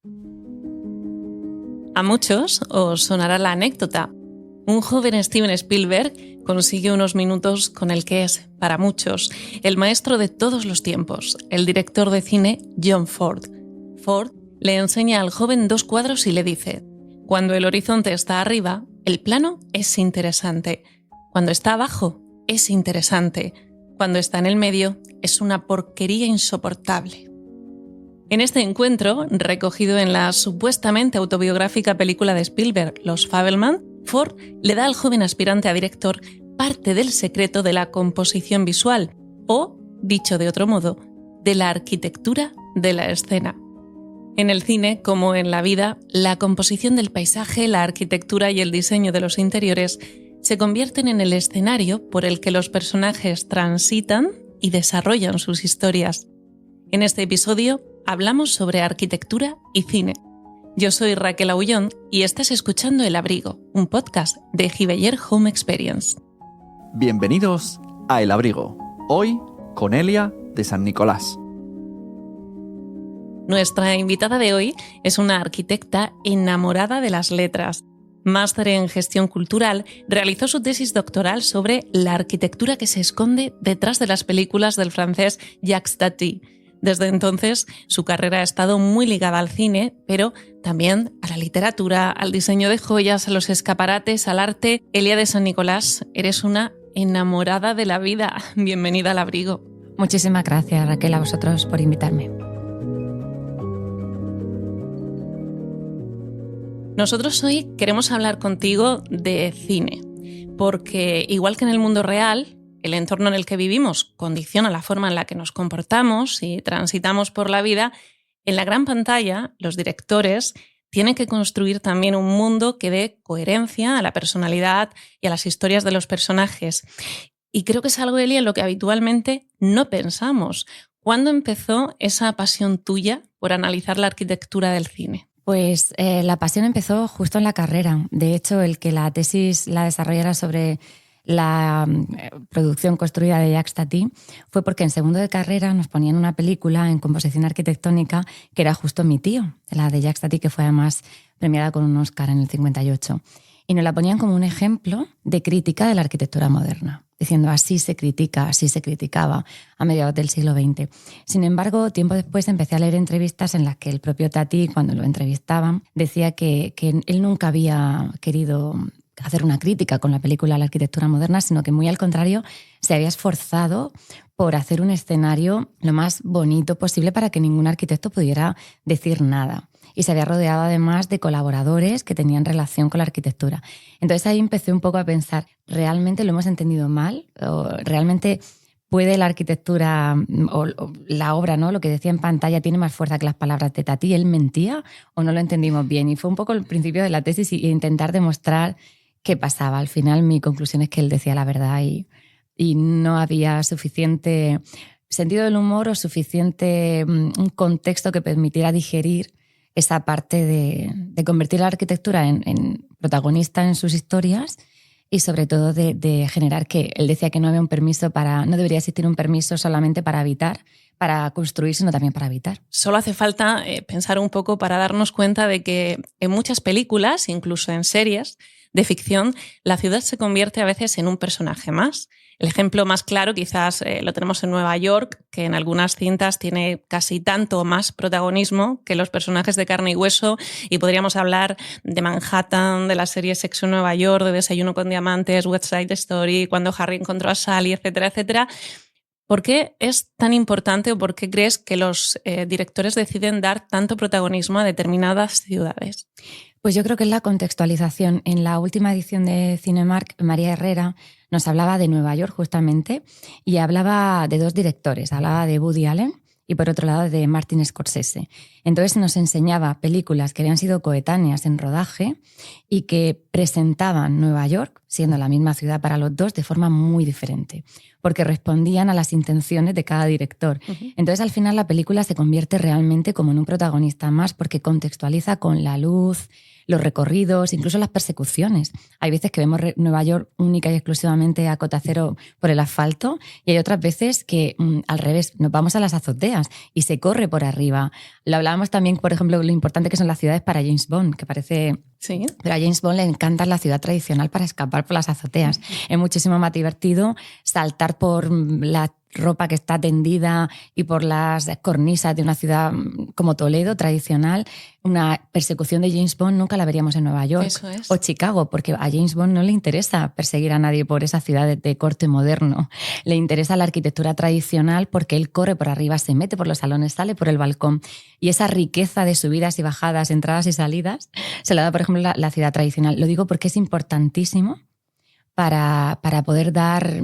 A muchos os sonará la anécdota. Un joven Steven Spielberg consigue unos minutos con el que es, para muchos, el maestro de todos los tiempos, el director de cine John Ford. Ford le enseña al joven 2 cuadros y le dice: cuando el horizonte está arriba, el plano es interesante. Cuando está abajo, es interesante. Cuando está en el medio, es una porquería insoportable. En este encuentro, recogido en la supuestamente autobiográfica película de Spielberg, Los Fabelman, Ford le da al joven aspirante a director parte del secreto de la composición visual, o, dicho de otro modo, de la arquitectura de la escena. En el cine, como en la vida, la composición del paisaje, la arquitectura y el diseño de los interiores se convierten en el escenario por el que los personajes transitan y desarrollan sus historias. En este episodio hablamos sobre arquitectura y cine. Yo soy Raquel Aullón y estás escuchando El Abrigo, un podcast de Gibeller Home Experience. Bienvenidos a El Abrigo, hoy con Elia de San Nicolás. Nuestra invitada de hoy es una arquitecta enamorada de las letras. Máster en Gestión Cultural, realizó su tesis doctoral sobre la arquitectura que se esconde detrás de las películas del francés Jacques Tati. Desde entonces, su carrera ha estado muy ligada al cine, pero también a la literatura, al diseño de joyas, a los escaparates, al arte. Elia de San Nicolás, eres una enamorada de la vida. Bienvenida al Abrigo. Muchísimas gracias, Raquel, a vosotros por invitarme. Nosotros hoy queremos hablar contigo de cine, porque igual que en el mundo real, el entorno en el que vivimos condiciona la forma en la que nos comportamos y transitamos por la vida. En la gran pantalla, los directores tienen que construir también un mundo que dé coherencia a la personalidad y a las historias de los personajes. Y creo que es algo, Elia, en lo que habitualmente no pensamos. ¿Cuándo empezó esa pasión tuya por analizar la arquitectura del cine? Pues la pasión empezó justo en la carrera. De hecho, el que la tesis la desarrollara sobre la producción construida de Jacques Tati fue porque en segundo de carrera nos ponían una película en composición arquitectónica que era justo Mi tío, la de Jacques Tati, que fue además premiada con un Oscar en el 58. Y nos la ponían como un ejemplo de crítica de la arquitectura moderna, diciendo así se critica, así se criticaba a mediados del siglo XX. Sin embargo, tiempo después empecé a leer entrevistas en las que el propio Tati, cuando lo entrevistaban, decía que él nunca había querido hacer una crítica con la película a la arquitectura moderna, sino que muy al contrario se había esforzado por hacer un escenario lo más bonito posible para que ningún arquitecto pudiera decir nada. Y se había rodeado además de colaboradores que tenían relación con la arquitectura. Entonces ahí empecé un poco a pensar, ¿realmente lo hemos entendido mal? ¿O realmente puede la arquitectura o la obra, ¿no? Lo que decía en pantalla, tiene más fuerza que las palabras de Tati? ¿Él mentía o no lo entendimos bien? Y fue un poco el principio de la tesis y intentar demostrar qué pasaba. Al final mi conclusión es que él decía la verdad y no había suficiente sentido del humor o suficiente un contexto que permitiera digerir esa parte de convertir la arquitectura en protagonista en sus historias y sobre todo de generar que él decía que no había un permiso no debería existir un permiso solamente para habitar, para construir, sino también para habitar. Solo hace falta pensar un poco para darnos cuenta de que en muchas películas, incluso en series de ficción, la ciudad se convierte a veces en un personaje más. El ejemplo más claro quizás lo tenemos en Nueva York, que en algunas cintas tiene casi tanto o más protagonismo que los personajes de carne y hueso, y podríamos hablar de Manhattan, de la serie Sexo en Nueva York, de Desayuno con Diamantes, West Side Story, Cuando Harry encontró a Sally, etcétera, etcétera. ¿Por qué es tan importante o por qué crees que los directores deciden dar tanto protagonismo a determinadas ciudades? Pues yo creo que es la contextualización. En la última edición de Cinemark, María Herrera nos hablaba de Nueva York justamente y hablaba de 2 directores. Hablaba de Woody Allen y por otro lado de Martin Scorsese. Entonces nos enseñaba películas que habían sido coetáneas en rodaje y que presentaban Nueva York, siendo la misma ciudad para los dos, de forma muy diferente, porque respondían a las intenciones de cada director. Uh-huh. Entonces al final la película se convierte realmente como en un protagonista más porque contextualiza con la luz, los recorridos, incluso las persecuciones. Hay veces que vemos Nueva York única y exclusivamente a cota cero por el asfalto y hay otras veces que al revés, nos vamos a las azoteas y se corre por arriba. Lo hablaba Hablábamos también, por ejemplo, lo importante que son las ciudades para James Bond, que parece... Sí. Pero a James Bond le encanta la ciudad tradicional para escapar por las azoteas. Es muchísimo más divertido saltar por la ropa que está tendida y por las cornisas de una ciudad como Toledo, tradicional. Una persecución de James Bond nunca la veríamos en Nueva York. Eso es. O Chicago, porque a James Bond no le interesa perseguir a nadie por esa ciudad de corte moderno. Le interesa la arquitectura tradicional porque él corre por arriba, se mete por los salones, sale por el balcón. Y esa riqueza de subidas y bajadas, entradas y salidas, se la da, por ejemplo, la ciudad tradicional. Lo digo porque es importantísimo para poder dar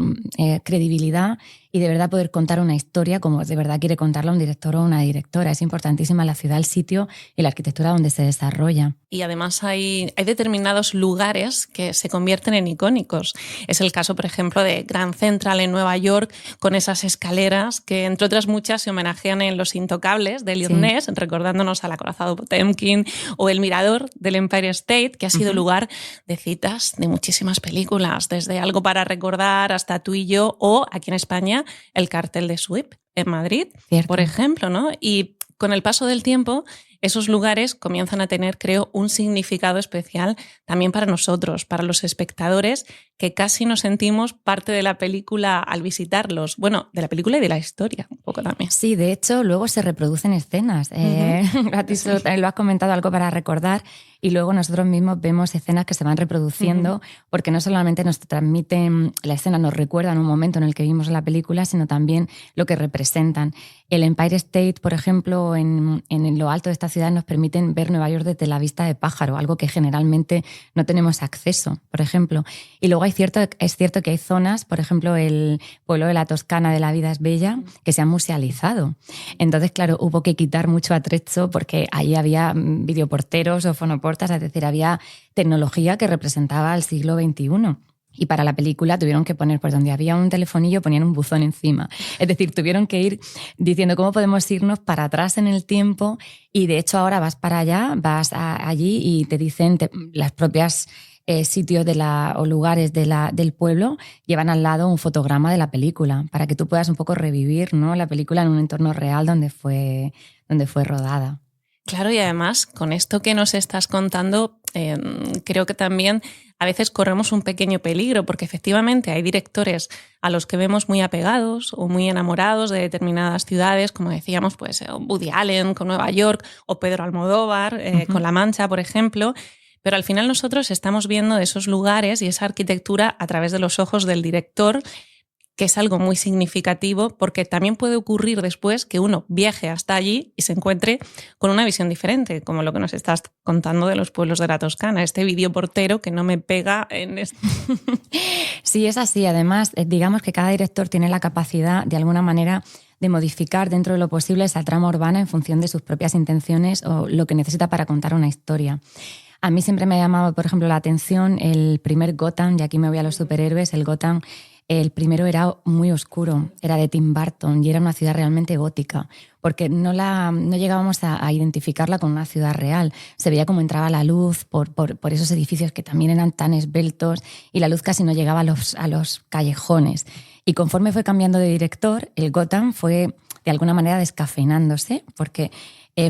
credibilidad y de verdad poder contar una historia como de verdad quiere contarla un director o una directora. Es importantísima la ciudad, el sitio y la arquitectura donde se desarrolla. Y además hay determinados lugares que se convierten en icónicos. Es el caso, por ejemplo, de Grand Central en Nueva York, con esas escaleras que, entre otras muchas, se homenajean en Los Intocables de Elliot Ness, recordándonos al acorazado Potemkin, o el Mirador del Empire State, que ha sido lugar de citas de muchísimas películas, desde Algo para recordar hasta Tú y yo, o aquí en España, el cartel de Sweep en Madrid, por ejemplo, ¿no? Y con el paso del tiempo, esos lugares comienzan a tener, creo, un significado especial también para nosotros, para los espectadores, que casi nos sentimos parte de la película al visitarlos. Bueno, de la película y de la historia, un poco también. Sí, de hecho, luego se reproducen escenas. A ti también lo has comentado, Algo para recordar, y luego nosotros mismos vemos escenas que se van reproduciendo, porque no solamente nos transmiten, la escena nos recuerdan un momento en el que vimos la película, sino también lo que representan. El Empire State, por ejemplo, en lo alto de esta ciudad nos permiten ver Nueva York desde la vista de pájaro, algo que generalmente no tenemos acceso, por ejemplo. Y luego es cierto que hay zonas, por ejemplo, el pueblo de la Toscana de La vida es bella, que se han musealizado. Entonces, claro, hubo que quitar mucho atrecho porque ahí había videoporteros o fonoportas, es decir, había tecnología que representaba el siglo XXI. Y para la película tuvieron que poner, por donde había un telefonillo, ponían un buzón encima. Es decir, tuvieron que ir diciendo cómo podemos irnos para atrás en el tiempo, y de hecho ahora vas para allá, vas allí y te dicen las propias sitios o lugares del pueblo llevan al lado un fotograma de la película para que tú puedas un poco revivir, ¿no?, la película en un entorno real donde fue rodada. Claro, y además, con esto que nos estás contando, creo que también a veces corremos un pequeño peligro, porque efectivamente hay directores a los que vemos muy apegados o muy enamorados de determinadas ciudades, como decíamos, pues Woody Allen con Nueva York o Pedro Almodóvar con La Mancha, por ejemplo. Pero al final nosotros estamos viendo esos lugares y esa arquitectura a través de los ojos del director, que es algo muy significativo, porque también puede ocurrir después que uno viaje hasta allí y se encuentre con una visión diferente, como lo que nos estás contando de los pueblos de la Toscana, este videoportero que no me pega en esto. Sí, es así. Además, digamos que cada director tiene la capacidad, de alguna manera, de modificar dentro de lo posible esa trama urbana en función de sus propias intenciones o lo que necesita para contar una historia. A mí siempre me ha llamado, por ejemplo, la atención el primer Gotham, y aquí me voy a los superhéroes. El Gotham, el primero era muy oscuro, era de Tim Burton y era una ciudad realmente gótica, porque no llegábamos a identificarla con una ciudad real. Se veía cómo entraba la luz por esos edificios que también eran tan esbeltos, y la luz casi no llegaba a los callejones. Y conforme fue cambiando de director, el Gotham fue de alguna manera descafeinándose, porque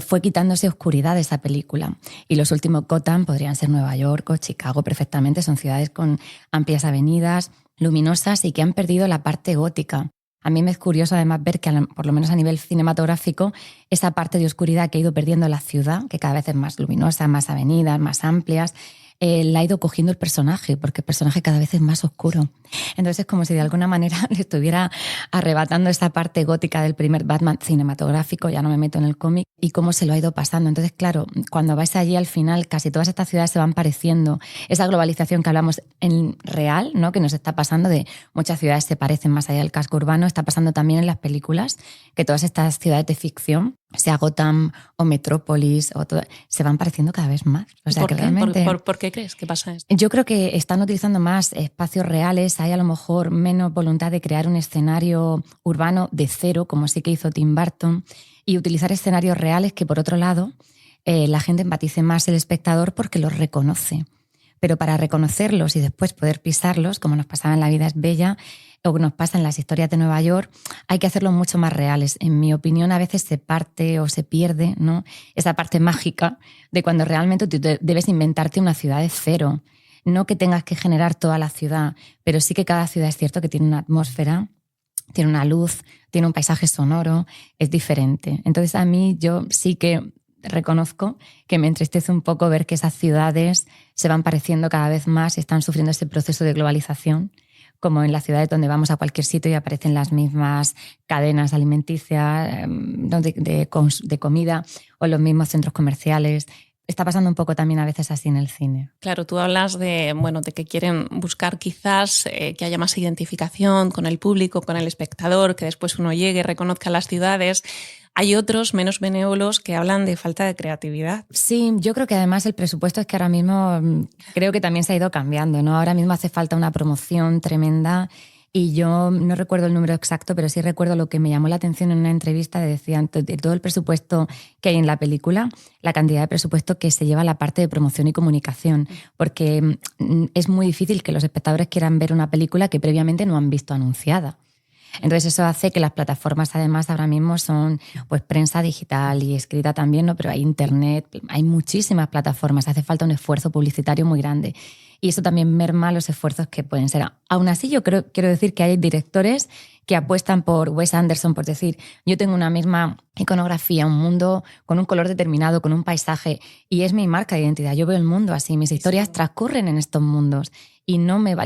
fue quitándose oscuridad de esa película. Y los últimos Gotham podrían ser Nueva York o Chicago perfectamente. Son ciudades con amplias avenidas, luminosas y que han perdido la parte gótica. A mí me es curioso además ver que, por lo menos a nivel cinematográfico, esa parte de oscuridad que ha ido perdiendo la ciudad, que cada vez es más luminosa, más avenidas, más amplias, la ha ido cogiendo el personaje, porque el personaje cada vez es más oscuro. Entonces es como si de alguna manera le estuviera arrebatando esa parte gótica del primer Batman cinematográfico, ya no me meto en el cómic, y cómo se lo ha ido pasando. Entonces, claro, cuando vais allí al final, casi todas estas ciudades se van pareciendo. Esa globalización que hablamos en real, ¿no?, que nos está pasando, de muchas ciudades se parecen más allá del casco urbano, está pasando también en las películas, que todas estas ciudades de ficción, sea Gotham o Metrópolis, se van pareciendo cada vez más. O sea, ¿Por que qué? realmente... ¿Por qué crees que pasa esto? Yo creo que están utilizando más espacios reales, hay a lo mejor menos voluntad de crear un escenario urbano de cero, como sí que hizo Tim Burton, y utilizar escenarios reales que, por otro lado, la gente empatice más, el espectador, porque los reconoce. pero para reconocerlos y después poder pisarlos, como nos pasaba en La vida es bella o nos pasa en las historias de Nueva York, hay que hacerlos mucho más reales. En mi opinión, a veces se parte o se pierde, ¿no?, esa parte mágica de cuando realmente tú debes inventarte una ciudad de cero. No que tengas que generar toda la ciudad, pero sí que cada ciudad es cierto que tiene una atmósfera, tiene una luz, tiene un paisaje sonoro, es diferente. Entonces a mí yo sí que reconozco que me entristece un poco ver que esas ciudades se van pareciendo cada vez más y están sufriendo ese proceso de globalización, como en las ciudades donde vamos a cualquier sitio y aparecen las mismas cadenas alimenticias de comida o los mismos centros comerciales. Está pasando un poco también a veces así en el cine. Claro, tú hablas de que quieren buscar quizás que haya más identificación con el público, con el espectador, que después uno llegue, reconozca las ciudades. Hay otros menos benévolos que hablan de falta de creatividad. Sí, yo creo que además el presupuesto es que ahora mismo creo que también se ha ido cambiando, ¿no? Ahora mismo hace falta una promoción tremenda y yo no recuerdo el número exacto, pero sí recuerdo lo que me llamó la atención en una entrevista, decían de todo el presupuesto que hay en la película, la cantidad de presupuesto que se lleva a la parte de promoción y comunicación, porque es muy difícil que los espectadores quieran ver una película que previamente no han visto anunciada. Entonces eso hace que las plataformas además ahora mismo son pues prensa digital y escrita también, ¿no? Pero hay internet, hay muchísimas plataformas, hace falta un esfuerzo publicitario muy grande y eso también merma los esfuerzos que pueden ser. Aún así yo quiero decir que hay directores que apuestan por Wes Anderson, por decir, yo tengo una misma iconografía, un mundo con un color determinado, con un paisaje y es mi marca de identidad, yo veo el mundo así, mis historias transcurren en estos mundos. Y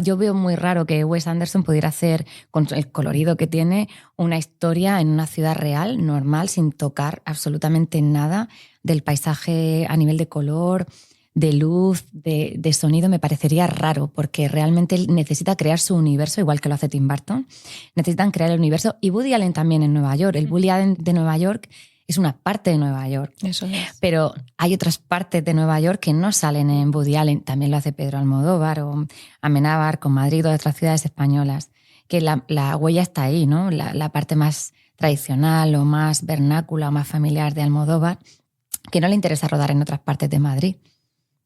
yo veo muy raro que Wes Anderson pudiera hacer, con el colorido que tiene, una historia en una ciudad real, normal, sin tocar absolutamente nada del paisaje a nivel de color, de luz, de sonido. Me parecería raro, porque realmente él necesita crear su universo, igual que lo hace Tim Burton. Necesitan crear el universo. Y Woody Allen también en Nueva York. El Woody Allen de Nueva York es una parte de Nueva York. Eso es. Pero hay otras partes de Nueva York que no salen en Woody Allen. También lo hace Pedro Almodóvar o Amenábar con Madrid o otras ciudades españolas. Que la huella está ahí, ¿no? La parte más tradicional o más vernácula o más familiar de Almodóvar, que no le interesa rodar en otras partes de Madrid,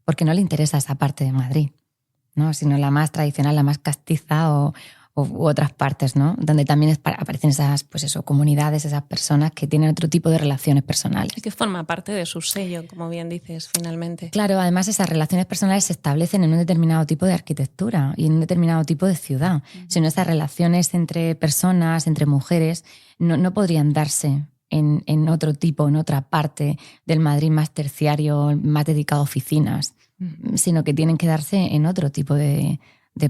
porque no le interesa esa parte de Madrid, ¿no? Sino la más tradicional, la más castiza u otras partes, ¿no? Donde también aparecen esas, pues eso, comunidades, esas personas que tienen otro tipo de relaciones personales. Y que forma parte de su sello, como bien dices, finalmente. Claro, además esas relaciones personales se establecen en un determinado tipo de arquitectura y en un determinado tipo de ciudad. Si no, esas relaciones entre personas, entre mujeres, no podrían darse en otro tipo, en otra parte del Madrid más terciario, más dedicado a oficinas, sino que tienen que darse en otro tipo de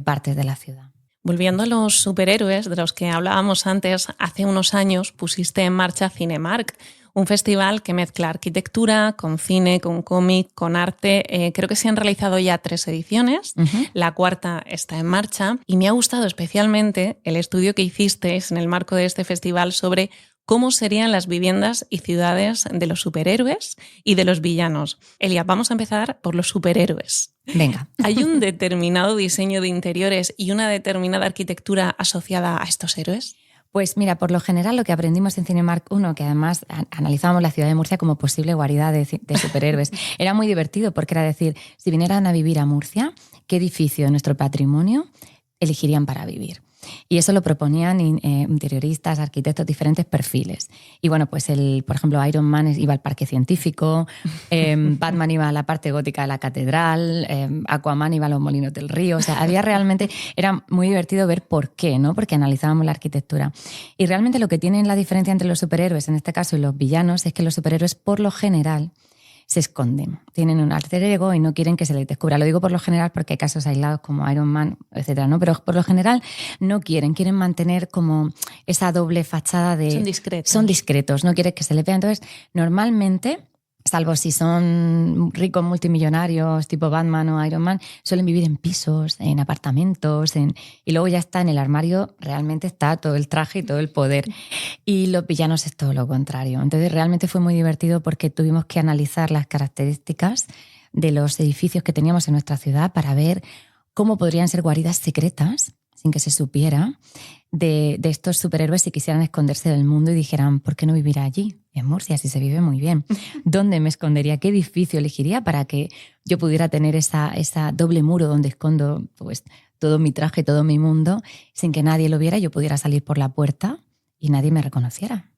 partes de la ciudad. Volviendo a los superhéroes de los que hablábamos antes, hace unos años pusiste en marcha Cinemark, un festival que mezcla arquitectura con cine, con cómic, con arte. Creo que se han realizado ya 3 ediciones, La 4ª está en marcha y me ha gustado especialmente el estudio que hicisteis en el marco de este festival sobre cómo serían las viviendas y ciudades de los superhéroes y de los villanos. Elia, vamos a empezar por los superhéroes. Venga. ¿Hay un determinado diseño de interiores y una determinada arquitectura asociada a estos héroes? Pues mira, por lo general lo que aprendimos en Cinemark 1, que además analizábamos la ciudad de Murcia como posible guarida de superhéroes, era muy divertido porque era decir, si vinieran a vivir a Murcia, ¿qué edificio de nuestro patrimonio elegirían para vivir? Y eso lo proponían interioristas, arquitectos, diferentes perfiles. Y bueno, pues por ejemplo, Iron Man iba al parque científico, Batman iba a la parte gótica de la catedral, Aquaman iba a los molinos del río. O sea, era muy divertido ver por qué, ¿no? Porque analizábamos la arquitectura. Y realmente lo que tienen la diferencia entre los superhéroes, en este caso, y los villanos, es que los superhéroes, por lo general, se esconden, tienen un alter ego y no quieren que se les descubra. Lo digo por lo general porque hay casos aislados como Iron Man, etcétera, ¿no? Pero por lo general no quieren mantener como esa doble fachada de... Son discretos, no quieren que se les vea. Entonces, normalmente, salvo si son ricos multimillonarios tipo Batman o Iron Man, suelen vivir en pisos, en apartamentos, y luego ya está en el armario, realmente está todo el traje y todo el poder. Y los villanos es todo lo contrario. Entonces realmente fue muy divertido porque tuvimos que analizar las características de los edificios que teníamos en nuestra ciudad para ver cómo podrían ser guaridas secretas sin que se supiera, de estos superhéroes si quisieran esconderse del mundo y dijeran, ¿por qué no vivir allí, en Murcia, si se vive muy bien? ¿Dónde me escondería? ¿Qué edificio elegiría para que yo pudiera tener esa doble muro donde escondo pues, todo mi traje, todo mi mundo, sin que nadie lo viera y yo pudiera salir por la puerta y nadie me reconociera?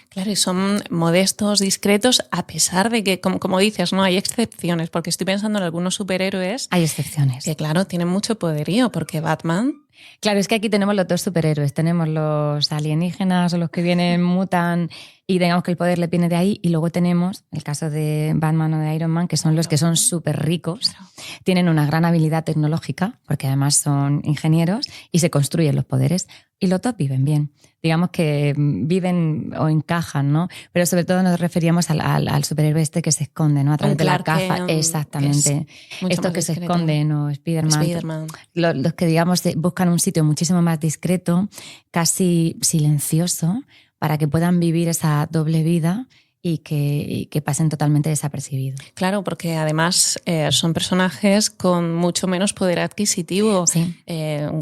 Claro, y son modestos, discretos, a pesar de que, como dices, no hay excepciones, porque estoy pensando en algunos superhéroes. Hay excepciones. Que claro, tienen mucho poderío, porque Batman... Claro, es que aquí tenemos los dos superhéroes. Tenemos los alienígenas o los que vienen, mutan y digamos que el poder le viene de ahí. Y luego tenemos el caso de Batman o de Iron Man, que son los que son súper ricos, tienen una gran habilidad tecnológica, porque además son ingenieros y se construyen los poderes. Y los dos viven bien. Digamos que viven o encajan, ¿no? Pero sobre todo nos referíamos al superhéroe este que se esconde, ¿no? A través de la caja. Exactamente. Estos que se esconden, o Spider-Man. Los que, digamos, buscan un sitio muchísimo más discreto, casi silencioso, para que puedan vivir esa doble vida y que pasen totalmente desapercibidos. Claro, porque además son personajes con mucho menos poder adquisitivo. Sí.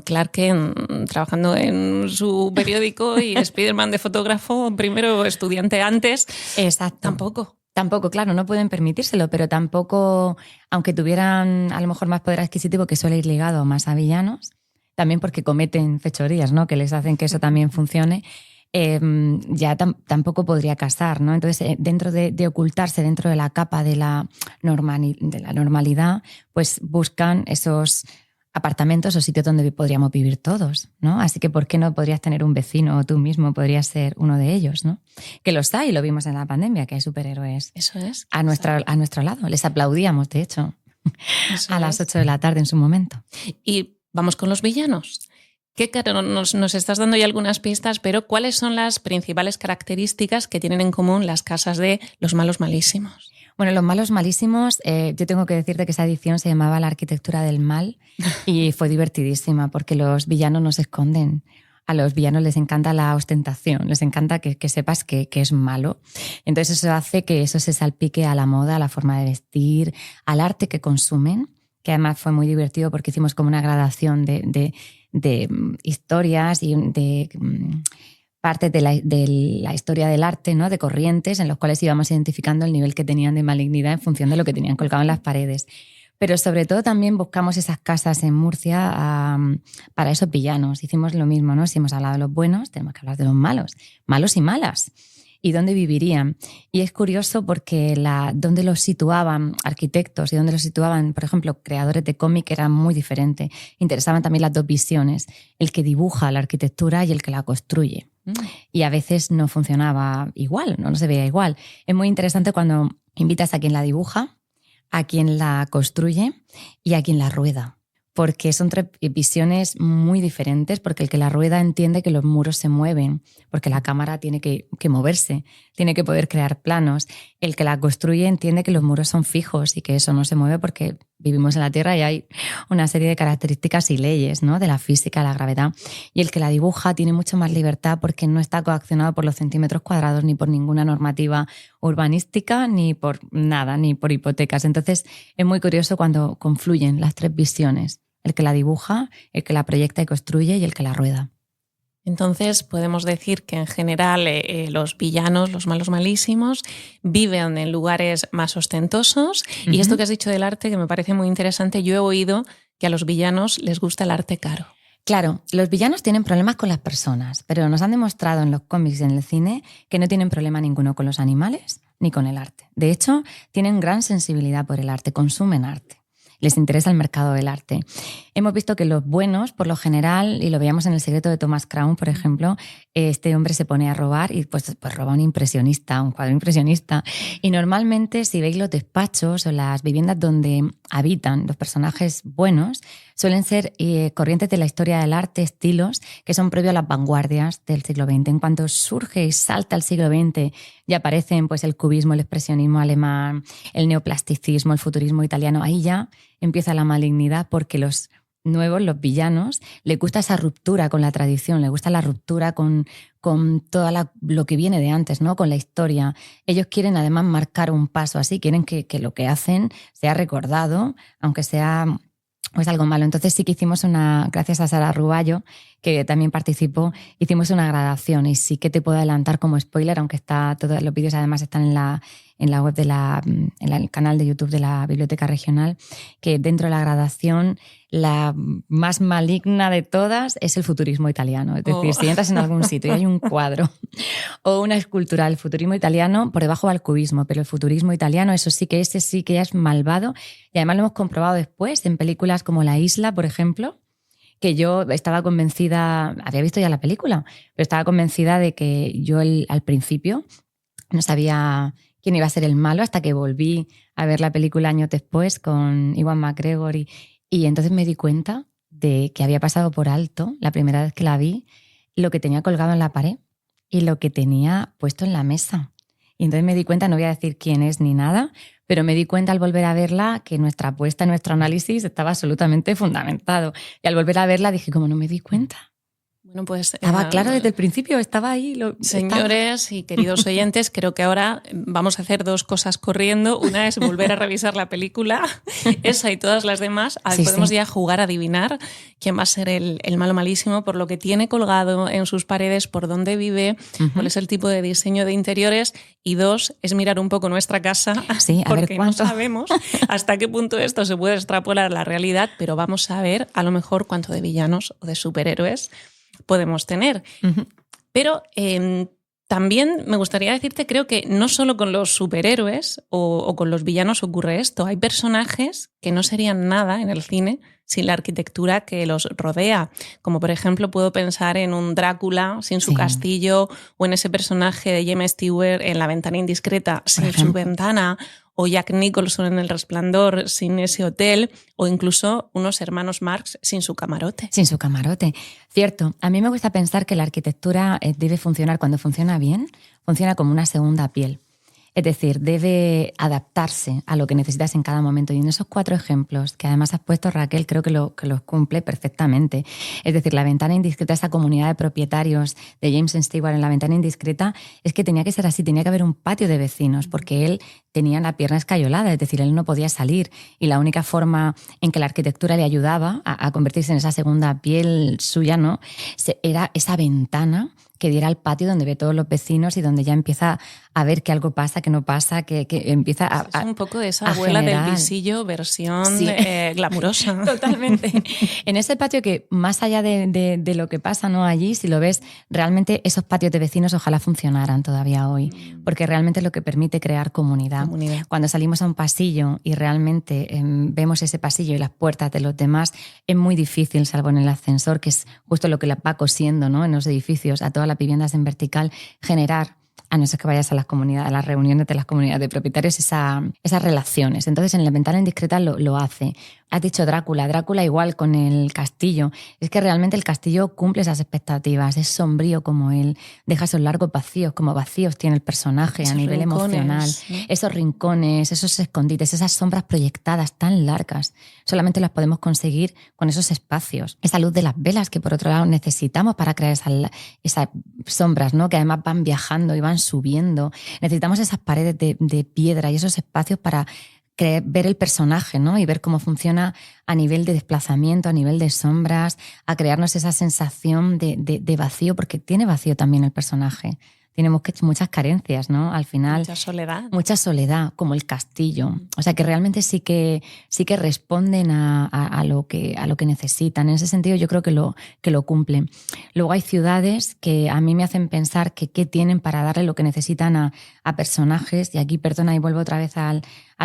Clark Kent trabajando en su periódico y Spider-Man de fotógrafo, primero estudiante antes. Exacto. Tampoco, claro, no pueden permitírselo, pero tampoco, aunque tuvieran a lo mejor más poder adquisitivo, que suele ir ligado más a villanos, también porque cometen fechorías, ¿no? Que les hacen que eso también funcione. Ya tampoco podría casar, ¿no? Entonces, dentro de ocultarse dentro de la capa de la normalidad, pues buscan esos apartamentos o sitios donde podríamos vivir todos, ¿no? Así que, ¿por qué no podrías tener un vecino o tú mismo podrías ser uno de ellos, ¿no? Que los hay, lo vimos en la pandemia, que hay superhéroes. Eso es. A nuestro lado. Les aplaudíamos, de hecho, a las 8 de la tarde en su momento. Y vamos con los villanos. Que claro, nos estás dando ya algunas pistas, pero ¿cuáles son las principales características que tienen en común las casas de los malos malísimos? Bueno, los malos malísimos, yo tengo que decirte que esa edición se llamaba La arquitectura del mal y fue divertidísima porque los villanos no se esconden. A los villanos les encanta la ostentación, les encanta que sepas que es malo. Entonces eso hace que eso se salpique a la moda, a la forma de vestir, al arte que consumen, que además fue muy divertido porque hicimos como una gradación de historias y de partes de la historia del arte, ¿no? De corrientes en los cuales íbamos identificando el nivel que tenían de malignidad en función de lo que tenían colgado en las paredes. Pero sobre todo también buscamos esas casas en Murcia para esos villanos. Hicimos lo mismo, ¿no? Si hemos hablado de los buenos, tenemos que hablar de los malos. Malos y malas. ¿Y dónde vivirían? Y es curioso porque dónde los situaban arquitectos y dónde los situaban, por ejemplo, creadores de cómic era muy diferente. Interesaban también las dos visiones, el que dibuja la arquitectura y el que la construye. Y a veces no funcionaba igual, no se veía igual. Es muy interesante cuando invitas a quien la dibuja, a quien la construye y a quien la rueda. Porque son tres visiones muy diferentes, porque el que la rueda entiende que los muros se mueven, porque la cámara tiene que moverse, tiene que poder crear planos. El que la construye entiende que los muros son fijos y que eso no se mueve porque vivimos en la Tierra y hay una serie de características y leyes, ¿no? De la física, la gravedad. Y el que la dibuja tiene mucho más libertad porque no está coaccionado por los centímetros cuadrados ni por ninguna normativa urbanística, ni por nada, ni por hipotecas. Entonces es muy curioso cuando confluyen las tres visiones. El que la dibuja, el que la proyecta y construye y el que la rueda. Entonces podemos decir que en general los villanos, los malos malísimos, viven en lugares más ostentosos. Uh-huh. Y esto que has dicho del arte, que me parece muy interesante, yo he oído que a los villanos les gusta el arte caro. Claro, los villanos tienen problemas con las personas, pero nos han demostrado en los cómics y en el cine que no tienen problema ninguno con los animales ni con el arte. De hecho, tienen gran sensibilidad por el arte, consumen arte. Les interesa el mercado del arte. Hemos visto que los buenos, por lo general, y lo veíamos en El secreto de Thomas Crown, por ejemplo, este hombre se pone a robar y pues roba un impresionista, un cuadro impresionista. Y normalmente, si veis los despachos o las viviendas donde habitan los personajes buenos, suelen ser corrientes de la historia del arte, estilos que son previos a las vanguardias del siglo XX. En cuanto surge y salta el siglo XX y aparecen pues, el cubismo, el expresionismo alemán, el neoplasticismo, el futurismo italiano, ahí ya empieza la malignidad porque los nuevos, los villanos, les gusta esa ruptura con la tradición, les gusta la ruptura con todo lo que viene de antes, ¿no? Con la historia. Ellos quieren además marcar un paso así, quieren que lo que hacen sea recordado, aunque sea o es algo malo. Entonces sí que hicimos gracias a Sara Ruballo, que también participó, hicimos una gradación y sí que te puedo adelantar como spoiler, aunque todos los vídeos además están en la web en el canal de YouTube de la Biblioteca Regional, que dentro de la gradación la más maligna de todas es el futurismo italiano. Es decir, si entras en algún sitio y hay un cuadro o una escultura del futurismo italiano, por debajo va el cubismo, pero el futurismo italiano, ese sí que ya es malvado. Y además lo hemos comprobado después en películas como La Isla, por ejemplo, que yo estaba convencida, había visto ya la película, pero estaba convencida de que yo al principio no sabía quién iba a ser el malo hasta que volví a ver la película años después con Ewan McGregor y entonces me di cuenta de que había pasado por alto, la primera vez que la vi, lo que tenía colgado en la pared y lo que tenía puesto en la mesa. Y entonces me di cuenta, no voy a decir quién es ni nada, pero me di cuenta al volver a verla que nuestra apuesta, nuestro análisis estaba absolutamente fundamentado. Y al volver a verla dije, ¿cómo no me di cuenta? Bueno, pues estaba claro desde el principio, estaba ahí. Señores y queridos oyentes, creo que ahora vamos a hacer dos cosas corriendo. Una es volver a revisar la película, esa y todas las demás. Podemos ya jugar a adivinar quién va a ser el malo malísimo por lo que tiene colgado en sus paredes, por dónde vive, cuál es el tipo de diseño de interiores. Y dos, es mirar un poco nuestra casa, porque no sabemos hasta qué punto esto se puede extrapolar a la realidad, pero vamos a ver a lo mejor cuánto de villanos o de superhéroes podemos tener. Pero también me gustaría decirte, creo que no solo con los superhéroes o con los villanos ocurre esto. Hay personajes que no serían nada en el cine sin la arquitectura que los rodea. Como por ejemplo puedo pensar en un Drácula sin su castillo, o en ese personaje de James Stewart en La ventana indiscreta sin su ventana, o Jack Nicholson en El Resplandor sin ese hotel, o incluso unos hermanos Marx sin su camarote. Sin su camarote. Cierto. A mí me gusta pensar que la arquitectura debe funcionar, cuando funciona bien, funciona como una segunda piel. Es decir, debe adaptarse a lo que necesitas en cada momento. Y en esos 4 ejemplos que además has puesto, Raquel, creo que los cumple perfectamente. Es decir, La ventana indiscreta, esa comunidad de propietarios de James Stewart en La ventana indiscreta, es que tenía que ser así, tenía que haber un patio de vecinos, porque él tenía la pierna escayolada, es decir, él no podía salir. Y la única forma en que la arquitectura le ayudaba a convertirse en esa segunda piel suya, ¿no?, era esa ventana que diera al patio donde ve todos los vecinos y donde ya empieza a ver que algo pasa, que no pasa, que empieza a es un poco de esa abuela del visillo versión glamurosa. Totalmente. En ese patio que, más allá de lo que pasa, ¿no?, allí, si lo ves, realmente esos patios de vecinos ojalá funcionaran todavía hoy, porque realmente es lo que permite crear comunidad. Cuando salimos a un pasillo y realmente vemos ese pasillo y las puertas de los demás, es muy difícil, salvo en el ascensor, que es justo lo que la va cosiendo, ¿no?, en los edificios, a todas las viviendas en vertical, generar, a no ser que vayas a las reuniones de las comunidades de propietarios, esas relaciones. Entonces, en La ventana indiscreta lo hace. Has dicho Drácula igual con el castillo. Es que realmente el castillo cumple esas expectativas, es sombrío como él, deja esos largos vacíos, como vacíos tiene el personaje a nivel emocional. ¿No? Esos rincones, esos escondites, esas sombras proyectadas tan largas, solamente las podemos conseguir con esos espacios. Esa luz de las velas que por otro lado necesitamos para crear esas sombras, ¿no?, que además van viajando y van subiendo. Necesitamos esas paredes de piedra y esos espacios para ver el personaje, ¿no?, y ver cómo funciona a nivel de desplazamiento, a nivel de sombras, a crearnos esa sensación de vacío, porque tiene vacío también el personaje. Tiene muchas carencias, ¿no? Al final. Mucha soledad, como el castillo. O sea, que realmente sí que responden a lo que necesitan. En ese sentido yo creo que lo cumplen. Luego hay ciudades que a mí me hacen pensar que qué tienen para darle lo que necesitan a personajes. Y aquí, perdona, y vuelvo otra vez al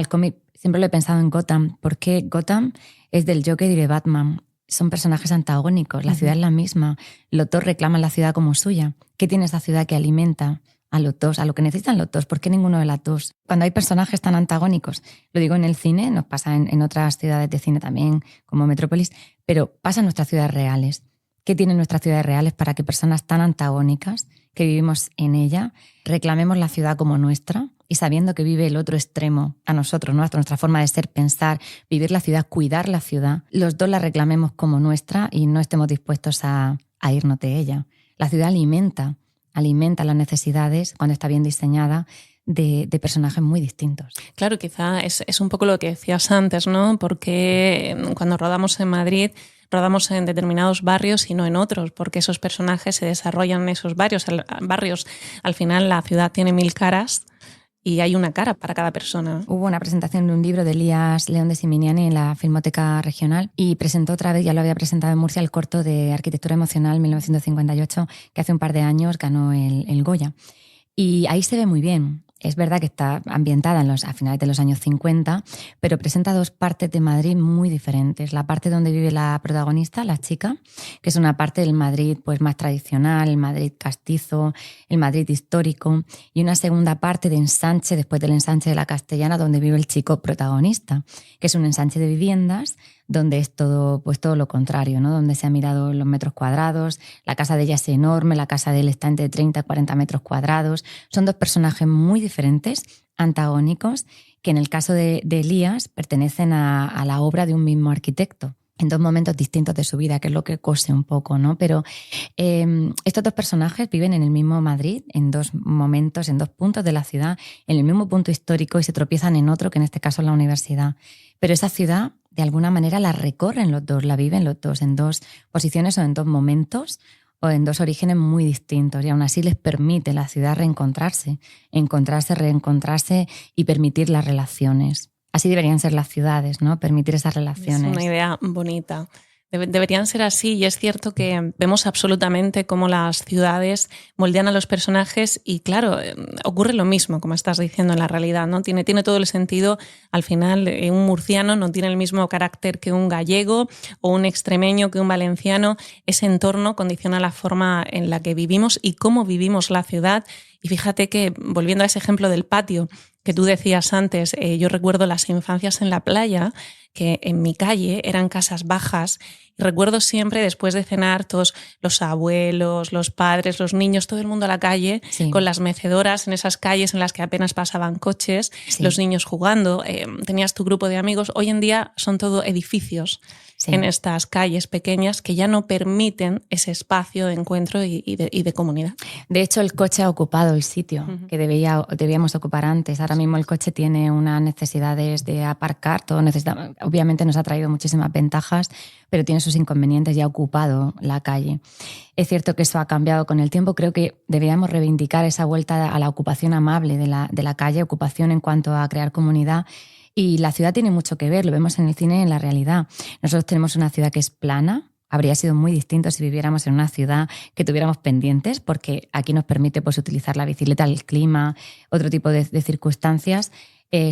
cómic. Siempre lo he pensado en Gotham, porque Gotham es del Joker y de Batman. Son personajes antagónicos, la ciudad es la misma. Los dos reclaman la ciudad como suya. ¿Qué tiene esa ciudad que alimenta a los dos, a lo que necesitan los dos? ¿Por qué ninguno de las dos? Cuando hay personajes tan antagónicos, lo digo en el cine, nos pasa en otras ciudades de cine también, como Metrópolis, pero pasa en nuestras ciudades reales. ¿Qué tienen nuestras ciudades reales para que personas tan antagónicas que vivimos en ella reclamemos la ciudad como nuestra? Y sabiendo que vive el otro extremo a nosotros, ¿no?, hasta nuestra forma de ser, pensar, vivir la ciudad, cuidar la ciudad, los dos la reclamemos como nuestra y no estemos dispuestos a irnos de ella. La ciudad alimenta las necesidades, cuando está bien diseñada, de personajes muy distintos. Claro, quizá es un poco lo que decías antes, ¿no? Porque cuando rodamos en Madrid, rodamos en determinados barrios y no en otros, porque esos personajes se desarrollan en esos barrios. Al final la ciudad tiene 1000 caras y hay una cara para cada persona. Hubo una presentación de un libro de Elías León de Siminiani en la Filmoteca Regional y presentó otra vez, ya lo había presentado en Murcia, el corto de Arquitectura Emocional 1958, que hace un par de años ganó el Goya. Y ahí se ve muy bien. Es verdad que está ambientada a finales de los años 50, pero presenta dos partes de Madrid muy diferentes. La parte donde vive la protagonista, la chica, que es una parte del Madrid pues, más tradicional, el Madrid castizo, el Madrid histórico, y una segunda parte de ensanche, después del ensanche de la Castellana, donde vive el chico protagonista, que es un ensanche de viviendas donde es todo, pues todo lo contrario, ¿no? Donde se ha mirado los metros cuadrados, la casa de ella es enorme, la casa de él está entre 30 y 40 metros cuadrados. Son dos personajes muy diferentes, antagónicos, que en el caso de Elías pertenecen a la obra de un mismo arquitecto, en dos momentos distintos de su vida, que es lo que cose un poco, ¿no? Pero estos dos personajes viven en el mismo Madrid, en dos momentos, en dos puntos de la ciudad, en el mismo punto histórico, y se tropiezan en otro, que en este caso es la universidad. Pero esa ciudad, de alguna manera, la recorren los dos, la viven los dos, en dos posiciones o en dos momentos o en dos orígenes muy distintos, y aún así les permite la ciudad reencontrarse, reencontrarse y permitir las relaciones. Así deberían ser las ciudades, ¿no? Permitir esas relaciones. Es una idea bonita. Deberían ser así, y es cierto que vemos absolutamente cómo las ciudades moldean a los personajes y claro, ocurre lo mismo, como estás diciendo, en la realidad, ¿no? Tiene todo el sentido. Al final, un murciano no tiene el mismo carácter que un gallego o un extremeño que un valenciano. Ese entorno condiciona la forma en la que vivimos y cómo vivimos la ciudad. Y fíjate que, volviendo a ese ejemplo del patio que tú decías antes, yo recuerdo las infancias en la playa, que en mi calle eran casas bajas, y recuerdo siempre, después de cenar, todos los abuelos, los padres, los niños, todo el mundo a la calle, sí, con las mecedoras en esas calles en las que apenas pasaban coches, sí, los niños jugando, tenías tu grupo de amigos. Hoy en día son todo edificios, sí, en estas calles pequeñas que ya no permiten ese espacio de encuentro y de comunidad. De hecho, el coche ha ocupado el sitio que debíamos ocupar antes. Ahora mismo el coche tiene unas necesidades de aparcar, obviamente nos ha traído muchísimas ventajas, pero tiene sus inconvenientes y ha ocupado la calle. Es cierto que eso ha cambiado con el tiempo. Creo que deberíamos reivindicar esa vuelta a la ocupación amable de la calle, ocupación en cuanto a crear comunidad. Y la ciudad tiene mucho que ver, lo vemos en el cine y en la realidad. Nosotros tenemos una ciudad que es plana. Habría sido muy distinto si viviéramos en una ciudad que tuviéramos pendientes, porque aquí nos permite pues, utilizar la bicicleta, el clima, otro tipo de circunstancias.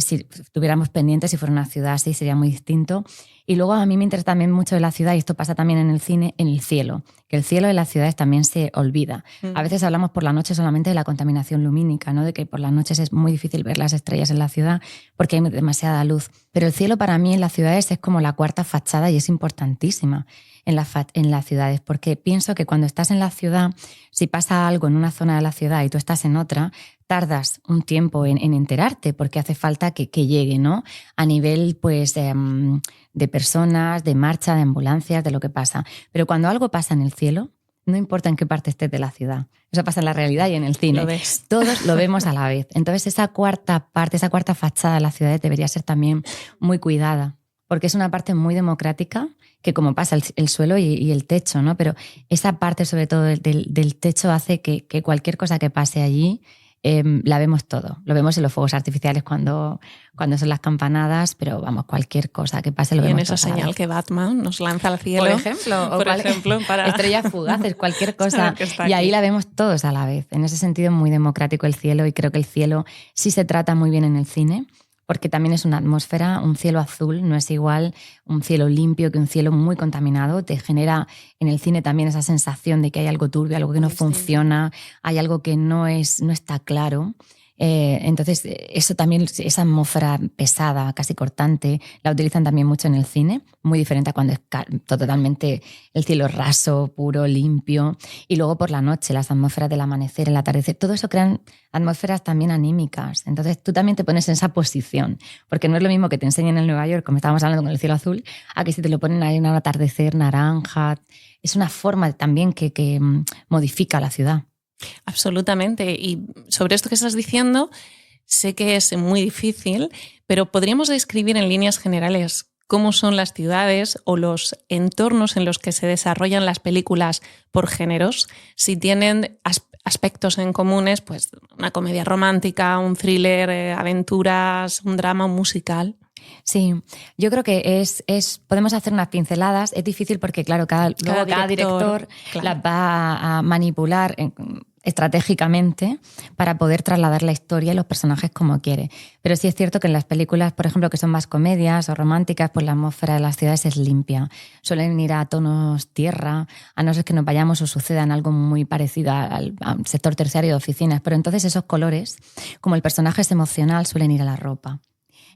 Si tuviéramos pendientes, si fuera una ciudad así, sería muy distinto. Y luego a mí me interesa también mucho de la ciudad, y esto pasa también en el cine, en el cielo, que el cielo de las ciudades también se olvida. A veces hablamos por la noche solamente de la contaminación lumínica, ¿no? De que por las noches es muy difícil ver las estrellas en la ciudad porque hay demasiada luz. Pero el cielo para mí en las ciudades es como la cuarta fachada y es importantísima en las ciudades, porque pienso que cuando estás en la ciudad, si pasa algo en una zona de la ciudad y tú estás en otra, tardas un tiempo en enterarte, porque hace falta que llegue, ¿no? A nivel pues, de personas, de marcha, de ambulancias, de lo que pasa. Pero cuando algo pasa en el cielo, no importa en qué parte estés de la ciudad. Eso pasa en la realidad y en el cine. Lo ves. Todos lo vemos a la vez. Entonces esa cuarta parte, esa cuarta fachada de las ciudades debería ser también muy cuidada, porque es una parte muy democrática, que como pasa el suelo y el techo, ¿no? Pero esa parte sobre todo del techo hace que cualquier cosa que pase allí la vemos todo. Lo vemos en los fuegos artificiales cuando son las campanadas, pero vamos, cualquier cosa que pase lo vemos. Y en esa señal que Batman nos lanza al cielo. Por ejemplo, para estrellas fugaces, cualquier cosa. Y ahí la vemos todos a la vez. En ese sentido, muy democrático el cielo, y creo que el cielo sí se trata muy bien en el cine, porque también es una atmósfera. Un cielo azul no es igual un cielo limpio que un cielo muy contaminado. Te genera en el cine también esa sensación de que hay algo turbio, algo que no funciona, hay algo que no está claro. Entonces, eso también, esa atmósfera pesada, casi cortante, la utilizan también mucho en el cine, muy diferente a cuando es totalmente el cielo raso, puro, limpio. Y luego por la noche, las atmósferas del amanecer, el atardecer, todo eso crean atmósferas también anímicas. Entonces tú también te pones en esa posición, porque no es lo mismo que te enseñen en Nueva York, como estábamos hablando con el cielo azul, a que si te lo ponen ahí en un atardecer naranja. Es una forma también que modifica la ciudad. Absolutamente. Y sobre esto que estás diciendo, Sé que es muy difícil, pero ¿podríamos describir en líneas generales cómo son las ciudades o los entornos en los que se desarrollan las películas por géneros? Si tienen aspectos en comunes, pues una comedia romántica, un thriller, aventuras, un drama, un musical. Sí, yo creo que podemos hacer unas pinceladas. Es difícil porque, claro, cada director claro, las va a manipular estratégicamente para poder trasladar la historia y los personajes como quiere. Pero sí es cierto que en las películas, por ejemplo, que son más comedias o románticas, pues la atmósfera de las ciudades es limpia. Suelen ir a tonos tierra, a no ser que nos vayamos o suceda en algo muy parecido al sector terciario de oficinas. Pero entonces esos colores, como el personaje es emocional, suelen ir a la ropa.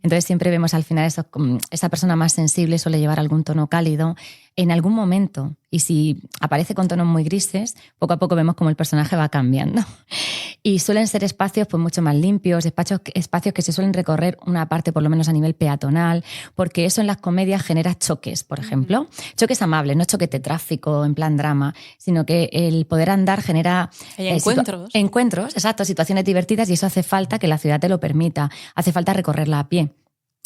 Entonces siempre vemos al final esa persona más sensible suele llevar algún tono cálido en algún momento. Y si aparece con tonos muy grises, poco a poco vemos cómo el personaje va cambiando. Y suelen ser espacios pues, mucho más limpios, espacios que se suelen recorrer una parte por lo menos a nivel peatonal, porque eso en las comedias genera choques, por ejemplo. Choques amables, no choques de tráfico en plan drama, sino que el poder andar genera... Encuentros, exacto, situaciones divertidas, y eso hace falta que la ciudad te lo permita. Hace falta recorrerla a pie.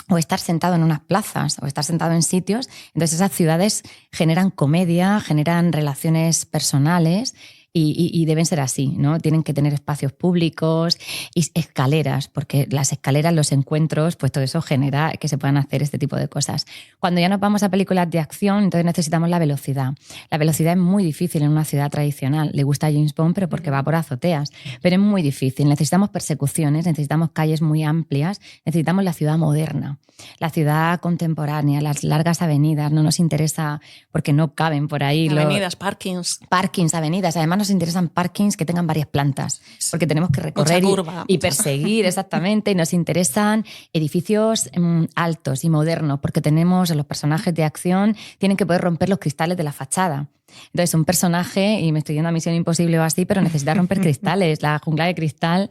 O estar sentado en unas plazas, o estar sentado en sitios. Entonces esas ciudades generan comedia, generan relaciones personales y deben ser así, ¿no? Tienen que tener espacios públicos y escaleras, porque las escaleras, los encuentros, pues todo eso genera que se puedan hacer este tipo de cosas. Cuando ya nos vamos a películas de acción, entonces necesitamos la velocidad. La velocidad es muy difícil en una ciudad tradicional. Le gusta a James Bond, pero porque va por azoteas. Pero es muy difícil. Necesitamos persecuciones, necesitamos calles muy amplias, necesitamos la ciudad moderna, la ciudad contemporánea, las largas avenidas. No nos interesa porque no caben por ahí. Avenidas, parkings. Parkings, avenidas. Además nos interesan parkings que tengan varias plantas, porque tenemos que recorrer y perseguir, exactamente. Y nos interesan edificios altos y modernos, porque los personajes de acción tienen que poder romper los cristales de la fachada. Entonces, un personaje, y me estoy yendo a Misión Imposible o así, pero necesita romper cristales, la jungla de cristal.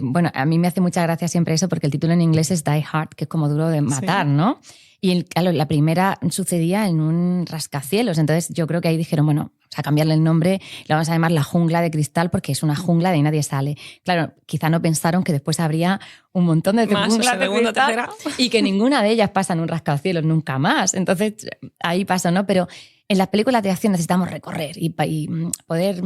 Bueno, a mí me hace mucha gracia siempre eso, porque el título en inglés es Die Hard, que es como duro de matar, sí, ¿no? Y claro, la primera sucedía en un rascacielos. Entonces yo creo que ahí dijeron, bueno, vamos a cambiarle el nombre, la vamos a llamar la jungla de cristal porque es una jungla de ahí nadie sale. Claro, quizá no pensaron que después habría un montón de junglas de cristal y que ninguna de ellas pasa en un rascacielos nunca más. Entonces ahí pasó, ¿no? Pero en las películas de acción necesitamos recorrer y poder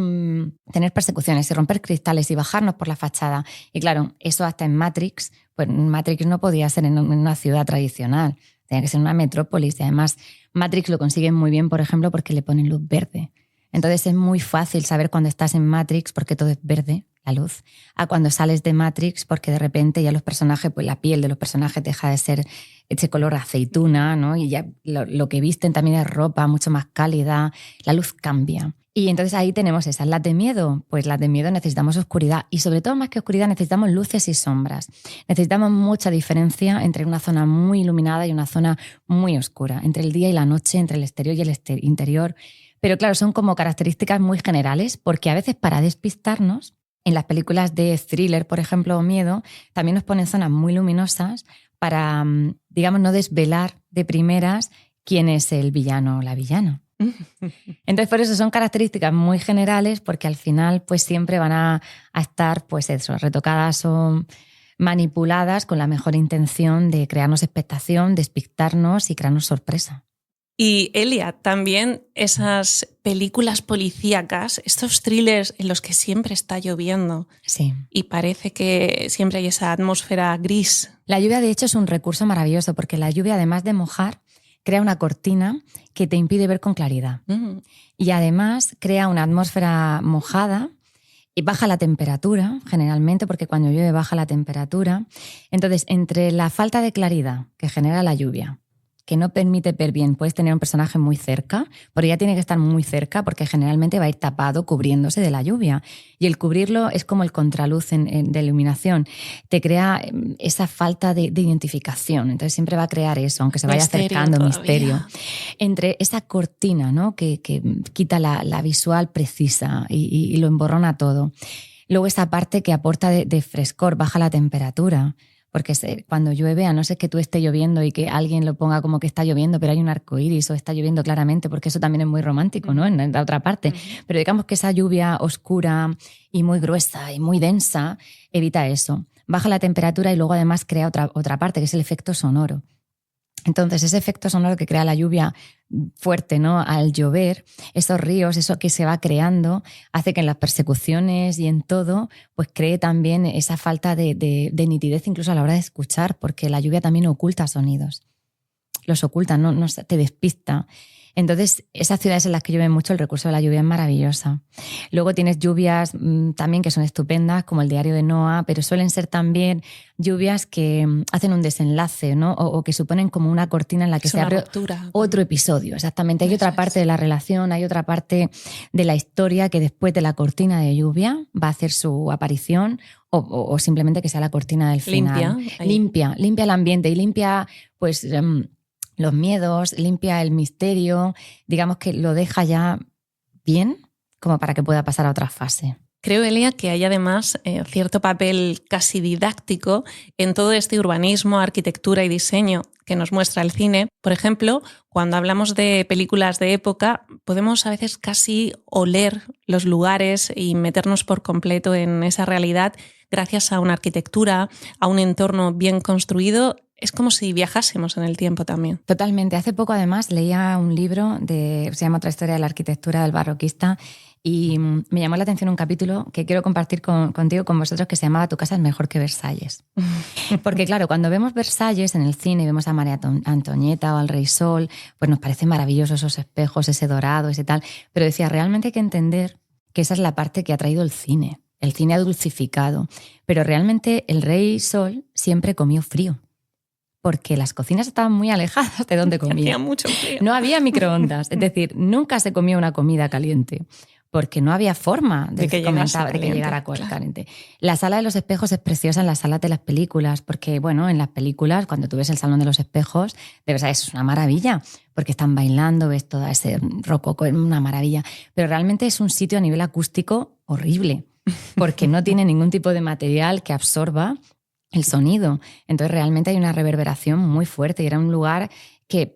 tener persecuciones y romper cristales y bajarnos por la fachada. Y claro, eso hasta en Matrix, pues Matrix no podía ser en una ciudad tradicional. Tenía que ser una metrópolis. Y además Matrix lo consiguen muy bien, por ejemplo, porque le ponen luz verde. Entonces es muy fácil saber cuando estás en Matrix porque todo es verde, la luz, a cuando sales de Matrix porque de repente ya los personajes, pues la piel de los personajes deja de ser ese color aceituna, ¿no? Y ya lo que visten también es ropa mucho más cálida, la luz cambia. Y entonces ahí tenemos esas. ¿Las de miedo? Pues las de miedo necesitamos oscuridad. Y sobre todo, más que oscuridad, necesitamos luces y sombras. Necesitamos mucha diferencia entre una zona muy iluminada y una zona muy oscura, entre el día y la noche, entre el exterior y el interior. Pero claro, son como características muy generales, porque a veces para despistarnos, en las películas de thriller, por ejemplo, o miedo, también nos ponen zonas muy luminosas para, digamos, no desvelar de primeras quién es el villano o la villana. Entonces, por eso son características muy generales, porque al final pues siempre van a estar pues eso, retocadas o manipuladas con la mejor intención de crearnos expectación, despistarnos y crearnos sorpresa. Y Elia, también esas películas policíacas, estos thrillers en los que siempre está lloviendo, sí, y parece que siempre hay esa atmósfera gris. La lluvia, de hecho, es un recurso maravilloso, porque la lluvia, además de mojar, crea una cortina que te impide ver con claridad. Y además crea una atmósfera mojada y baja la temperatura, generalmente, porque cuando llueve baja la temperatura. Entonces, entre la falta de claridad que genera la lluvia, que no permite ver bien, puedes tener un personaje muy cerca, pero ya tiene que estar muy cerca porque generalmente va a ir tapado, cubriéndose de la lluvia. Y el cubrirlo es como el contraluz de iluminación. Te crea esa falta de identificación. Entonces siempre va a crear eso, aunque se vaya acercando, misterio. Entre esa cortina, ¿no? que quita la visual precisa y lo emborrona todo. Luego esa parte que aporta de frescor, baja la temperatura. Porque cuando llueve, a no ser que tú estés lloviendo y que alguien lo ponga como que está lloviendo, pero hay un arco iris o está lloviendo claramente, porque eso también es muy romántico, ¿no? En la otra parte. Pero digamos que esa lluvia oscura y muy gruesa y muy densa evita eso. baja la temperatura y luego además crea otra parte, que es el efecto sonoro. Entonces, ese efecto sonoro que crea la lluvia fuerte, ¿no? Al llover, esos ríos, eso que se va creando, hace que en las persecuciones y en todo, pues cree también esa falta de nitidez incluso a la hora de escuchar, porque la lluvia también oculta sonidos. Los oculta, no te despista. Entonces, esas ciudades en las que llueve mucho, el recurso de la lluvia es maravillosa. Luego tienes lluvias también que son estupendas, como el diario de Noa, pero suelen ser también lluvias que hacen un desenlace, ¿no? O que suponen como una cortina en la que se abre otro episodio. Exactamente. Hay otra parte de la relación, hay otra parte de la historia que después de la cortina de lluvia va a hacer su aparición o simplemente que sea la cortina del final. Limpia el ambiente y limpia, pues... los miedos, limpia el misterio, digamos que lo deja ya bien como para que pueda pasar a otra fase. Creo, Elia, que hay además cierto papel casi didáctico en todo este urbanismo, arquitectura y diseño que nos muestra el cine. Por ejemplo, cuando hablamos de películas de época, podemos a veces casi oler los lugares y meternos por completo en esa realidad gracias a una arquitectura, a un entorno bien construido. Es como si viajásemos en el tiempo también. Totalmente. Hace poco, además, leía un libro, se llama Otra historia de la arquitectura del barroquista, y me llamó la atención un capítulo que quiero compartir contigo, con vosotros, que se llamaba Tu casa es mejor que Versalles. Porque claro, cuando vemos Versalles en el cine y vemos a María Antonieta o al Rey Sol, pues nos parece maravilloso esos espejos, ese dorado, ese tal. Pero decía, realmente hay que entender que esa es la parte que ha traído el cine ha dulcificado. Pero realmente el Rey Sol siempre comió frío, porque las cocinas estaban muy alejadas de donde comía. Hacía mucho frío. No había microondas, es decir, nunca se comía una comida caliente, porque no había forma de que llegara caliente. La sala de los espejos es preciosa en las salas de las películas, porque bueno, en las películas, cuando tú ves el salón de los espejos, de verdad es una maravilla, porque están bailando, ves todo ese rococó, es una maravilla. Pero realmente es un sitio a nivel acústico horrible, porque no tiene ningún tipo de material que absorba el sonido. Entonces realmente hay una reverberación muy fuerte y era un lugar que,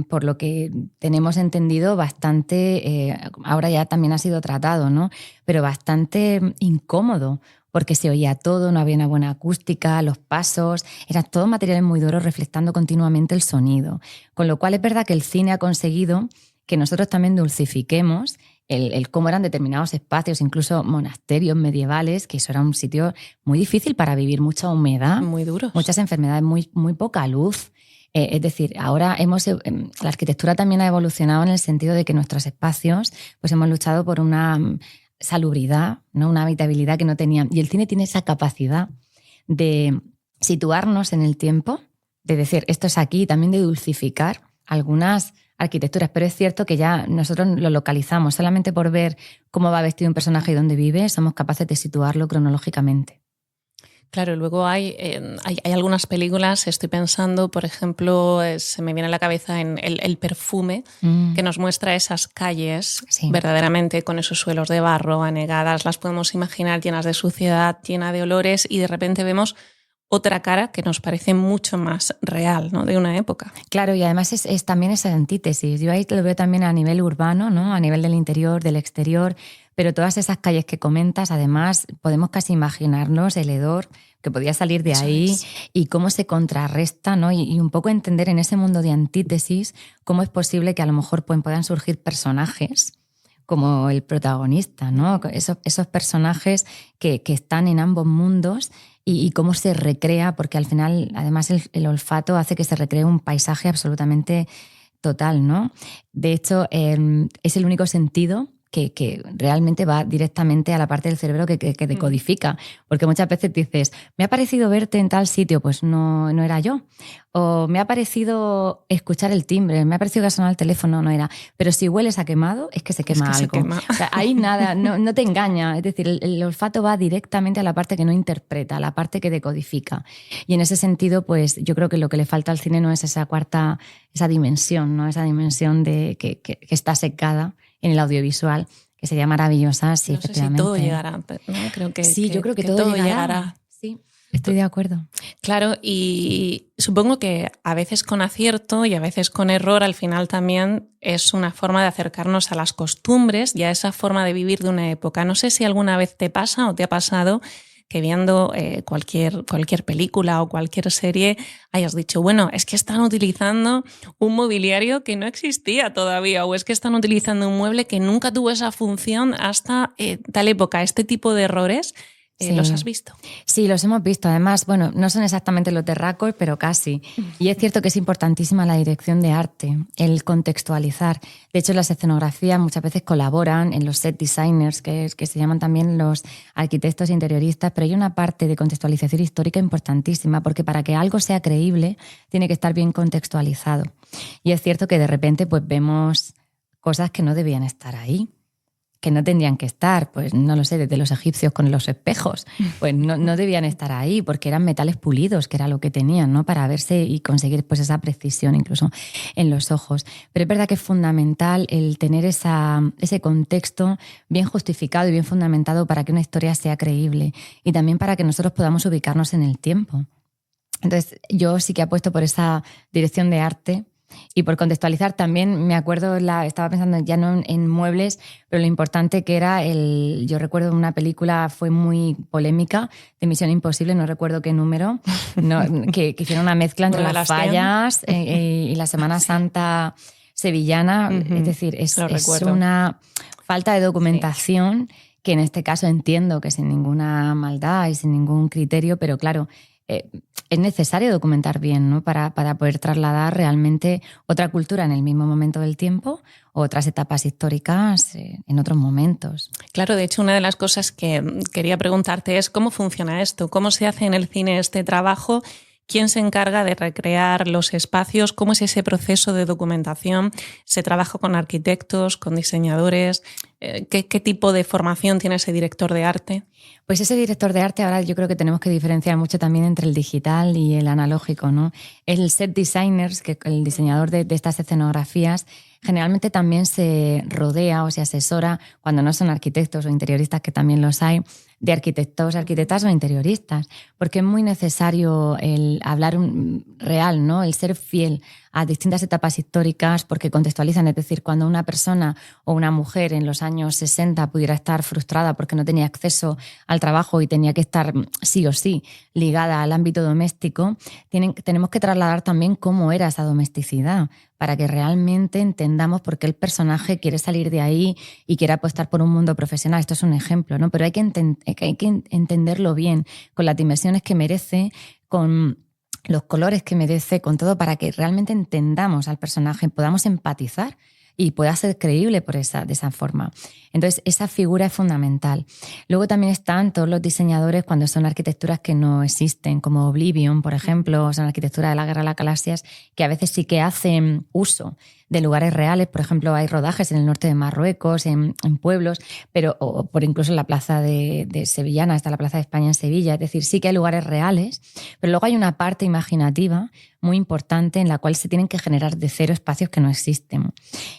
por lo que tenemos entendido, bastante, ahora ya también ha sido tratado, ¿no? Pero bastante incómodo, porque se oía todo, no había una buena acústica, los pasos, eran todos materiales muy duros reflectando continuamente el sonido. Con lo cual es verdad que el cine ha conseguido que nosotros también dulcifiquemos el cómo eran determinados espacios, incluso monasterios medievales, que eso era un sitio muy difícil para vivir, mucha humedad, muy duros, muchas enfermedades, muy poca luz. Es decir, ahora la arquitectura también ha evolucionado en el sentido de que nuestros espacios pues hemos luchado por una salubridad, ¿no? Una habitabilidad que no tenían. Y el cine tiene esa capacidad de situarnos en el tiempo, de decir esto es aquí, y también de dulcificar algunas arquitecturas, pero es cierto que ya nosotros lo localizamos. Solamente por ver cómo va vestido un personaje y dónde vive, somos capaces de situarlo cronológicamente. Claro, luego hay algunas películas, estoy pensando, por ejemplo, se me viene a la cabeza en El perfume, que nos muestra esas calles verdaderamente con esos suelos de barro, anegadas, las podemos imaginar llenas de suciedad, llenas de olores, y de repente vemos otra cara que nos parece mucho más real, ¿no? De una época. Claro, y además es también esa antítesis. Yo ahí lo veo también a nivel urbano, ¿no? A nivel del interior, del exterior, pero todas esas calles que comentas, además, podemos casi imaginarnos el hedor que podía salir de ahí y cómo se contrarresta, ¿no? Y un poco entender en ese mundo de antítesis cómo es posible que a lo mejor puedan surgir personajes como el protagonista, ¿no? Esos personajes que están en ambos mundos y cómo se recrea, porque al final, además, el olfato hace que se recree un paisaje absolutamente total, ¿no? De hecho, es el único sentido que realmente va directamente a la parte del cerebro que decodifica. Porque muchas veces dices, me ha parecido verte en tal sitio, pues no era yo. O me ha parecido escuchar el timbre, me ha parecido que ha sonado el teléfono, no era. Pero si hueles a quemado, es que se quema algo. Se quema. O sea, ahí nada, no te engaña. Es decir, el olfato va directamente a la parte que no interpreta, a la parte que decodifica. Y en ese sentido, pues yo creo que lo que le falta al cine no es esa dimensión, ¿no? Esa dimensión de que está secada en el audiovisual, que sería maravillosa si no efectivamente... sé si todo llegará, ¿no? Yo creo que todo llegará. Sí, estoy de acuerdo. Claro, y supongo que a veces con acierto y a veces con error, al final también es una forma de acercarnos a las costumbres y a esa forma de vivir de una época. No sé si alguna vez te pasa o te ha pasado que viendo cualquier película o cualquier serie hayas dicho, bueno, es que están utilizando un mobiliario que no existía todavía, o es que están utilizando un mueble que nunca tuvo esa función hasta tal época? Este tipo de errores, Sí. ¿los has visto? Sí, los hemos visto. Además, bueno, no son exactamente los terracos, pero casi. Y es cierto que es importantísima la dirección de arte, el contextualizar. De hecho, las escenografías muchas veces colaboran en los set designers, que se llaman también los arquitectos interioristas, pero hay una parte de contextualización histórica importantísima, porque para que algo sea creíble tiene que estar bien contextualizado. Y es cierto que de repente pues vemos cosas que no debían estar ahí, que no tendrían que estar, pues no lo sé, desde los egipcios con los espejos, pues no debían estar ahí porque eran metales pulidos, que era lo que tenían, ¿no? Para verse y conseguir pues esa precisión incluso en los ojos. Pero es verdad que es fundamental el tener ese contexto bien justificado y bien fundamentado para que una historia sea creíble y también para que nosotros podamos ubicarnos en el tiempo. Entonces, yo sí que apuesto por esa dirección de arte. Y por contextualizar también, me acuerdo, estaba pensando ya no en muebles, pero lo importante que era yo recuerdo una película, fue muy polémica, de Misión Imposible, no recuerdo qué número, que hicieron una mezcla entre las fallas y la Semana Santa sevillana. Es decir, es una falta de documentación que en este caso entiendo que sin ninguna maldad y sin ningún criterio, pero claro, es necesario documentar bien, ¿no? Para poder trasladar realmente otra cultura en el mismo momento del tiempo o otras etapas históricas en otros momentos. Claro, de hecho, una de las cosas que quería preguntarte es cómo funciona esto, cómo se hace en el cine este trabajo, quién se encarga de recrear los espacios, cómo es ese proceso de documentación, se trabaja con arquitectos, con diseñadores, ¿qué tipo de formación tiene ese director de arte? Pues ese director de arte ahora yo creo que tenemos que diferenciar mucho también entre el digital y el analógico, ¿no? El set designers, que el diseñador de estas escenografías, generalmente también se rodea o se asesora, cuando no son arquitectos o interioristas, que también los hay, de arquitectos, arquitectas o interioristas, porque es muy necesario el hablar real, ¿no? El ser fiel a distintas etapas históricas, porque contextualizan, es decir, cuando una persona o una mujer en los años 60 pudiera estar frustrada porque no tenía acceso al trabajo y tenía que estar sí o sí ligada al ámbito doméstico, tenemos que trasladar también cómo era esa domesticidad, para que realmente entendamos por qué el personaje quiere salir de ahí y quiere apostar por un mundo profesional. Esto es un ejemplo, ¿no? Pero hay que entenderlo bien, con las dimensiones que merece, con los colores que merece, con todo, para que realmente entendamos al personaje, podamos empatizar y pueda ser creíble de esa forma. Entonces, esa figura es fundamental. Luego también están todos los diseñadores cuando son arquitecturas que no existen, como Oblivion, por ejemplo, o son arquitectura de la Guerra de las Galaxias, que a veces sí que hacen uso de lugares reales. Por ejemplo, hay rodajes en el norte de Marruecos, en pueblos, pero o por incluso en la plaza de Sevillana, está la Plaza de España en Sevilla. Es decir, sí que hay lugares reales, pero luego hay una parte imaginativa muy importante en la cual se tienen que generar de cero espacios que no existen.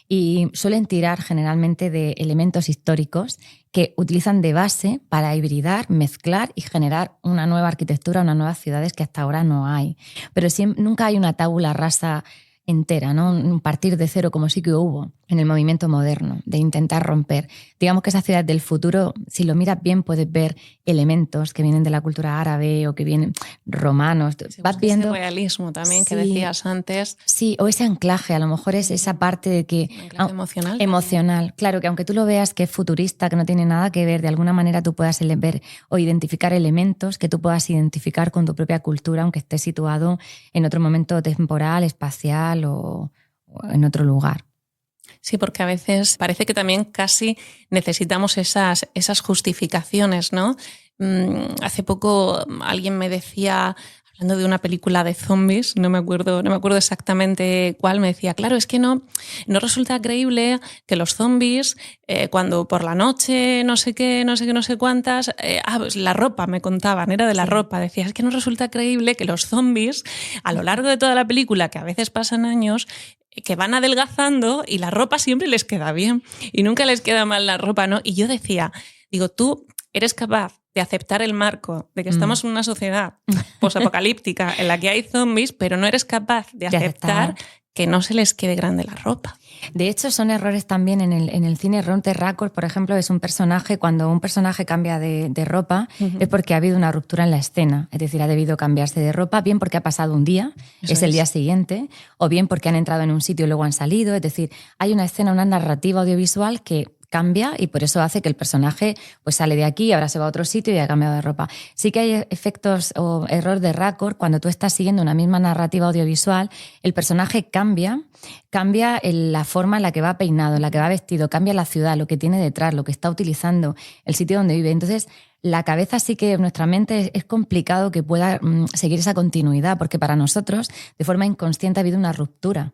Y suelen tirar generalmente de elementos históricos que utilizan de base para hibridar, mezclar y generar una nueva arquitectura, unas nuevas ciudades que hasta ahora no hay. Pero nunca hay una tabula rasa entera, ¿no? Un partir de cero, como sí que hubo en el movimiento moderno, de intentar romper. Digamos que esa ciudad del futuro, si lo miras bien, puedes ver elementos que vienen de la cultura árabe o que vienen romanos. Sí, vas viendo ese realismo también, sí, que decías antes. Sí, o ese anclaje, a lo mejor es esa parte de que... Anclaje emocional. Emocional, claro, que aunque tú lo veas que es futurista, que no tiene nada que ver, de alguna manera tú puedas ver o identificar elementos que tú puedas identificar con tu propia cultura, aunque esté situado en otro momento temporal, espacial o en otro lugar. Sí, porque a veces parece que también casi necesitamos esas justificaciones, ¿no? Hace poco alguien me decía, hablando de una película de zombies, no me acuerdo exactamente cuál, me decía, claro, es que no resulta creíble que los zombies, cuando por la noche no sé qué, no sé cuántas, pues la ropa me contaban, era de la ropa, decía, es que no resulta creíble que los zombies, a lo largo de toda la película, que a veces pasan años, que van adelgazando y la ropa siempre les queda bien y nunca les queda mal la ropa, ¿no? Y yo decía, digo, tú eres capaz de aceptar el marco de que estamos en una sociedad posapocalíptica en la que hay zombies, pero no eres capaz de aceptar que no se les quede grande la ropa. De hecho, son errores también en el cine. Ron Terracor, por ejemplo, es un personaje, cuando un personaje cambia de ropa, es porque ha habido una ruptura en la escena. Es decir, ha debido cambiarse de ropa, bien porque ha pasado un día, es el día siguiente, o bien porque han entrado en un sitio y luego han salido. Es decir, hay una escena, una narrativa audiovisual que cambia y por eso hace que el personaje pues sale de aquí, ahora se va a otro sitio y ha cambiado de ropa. Sí que hay efectos o error de raccord cuando tú estás siguiendo una misma narrativa audiovisual, el personaje cambia la forma en la que va peinado, en la que va vestido, cambia la ciudad, lo que tiene detrás, lo que está utilizando, el sitio donde vive. Entonces, la cabeza sí que, nuestra mente es complicado que pueda seguir esa continuidad, porque para nosotros, de forma inconsciente, ha habido una ruptura.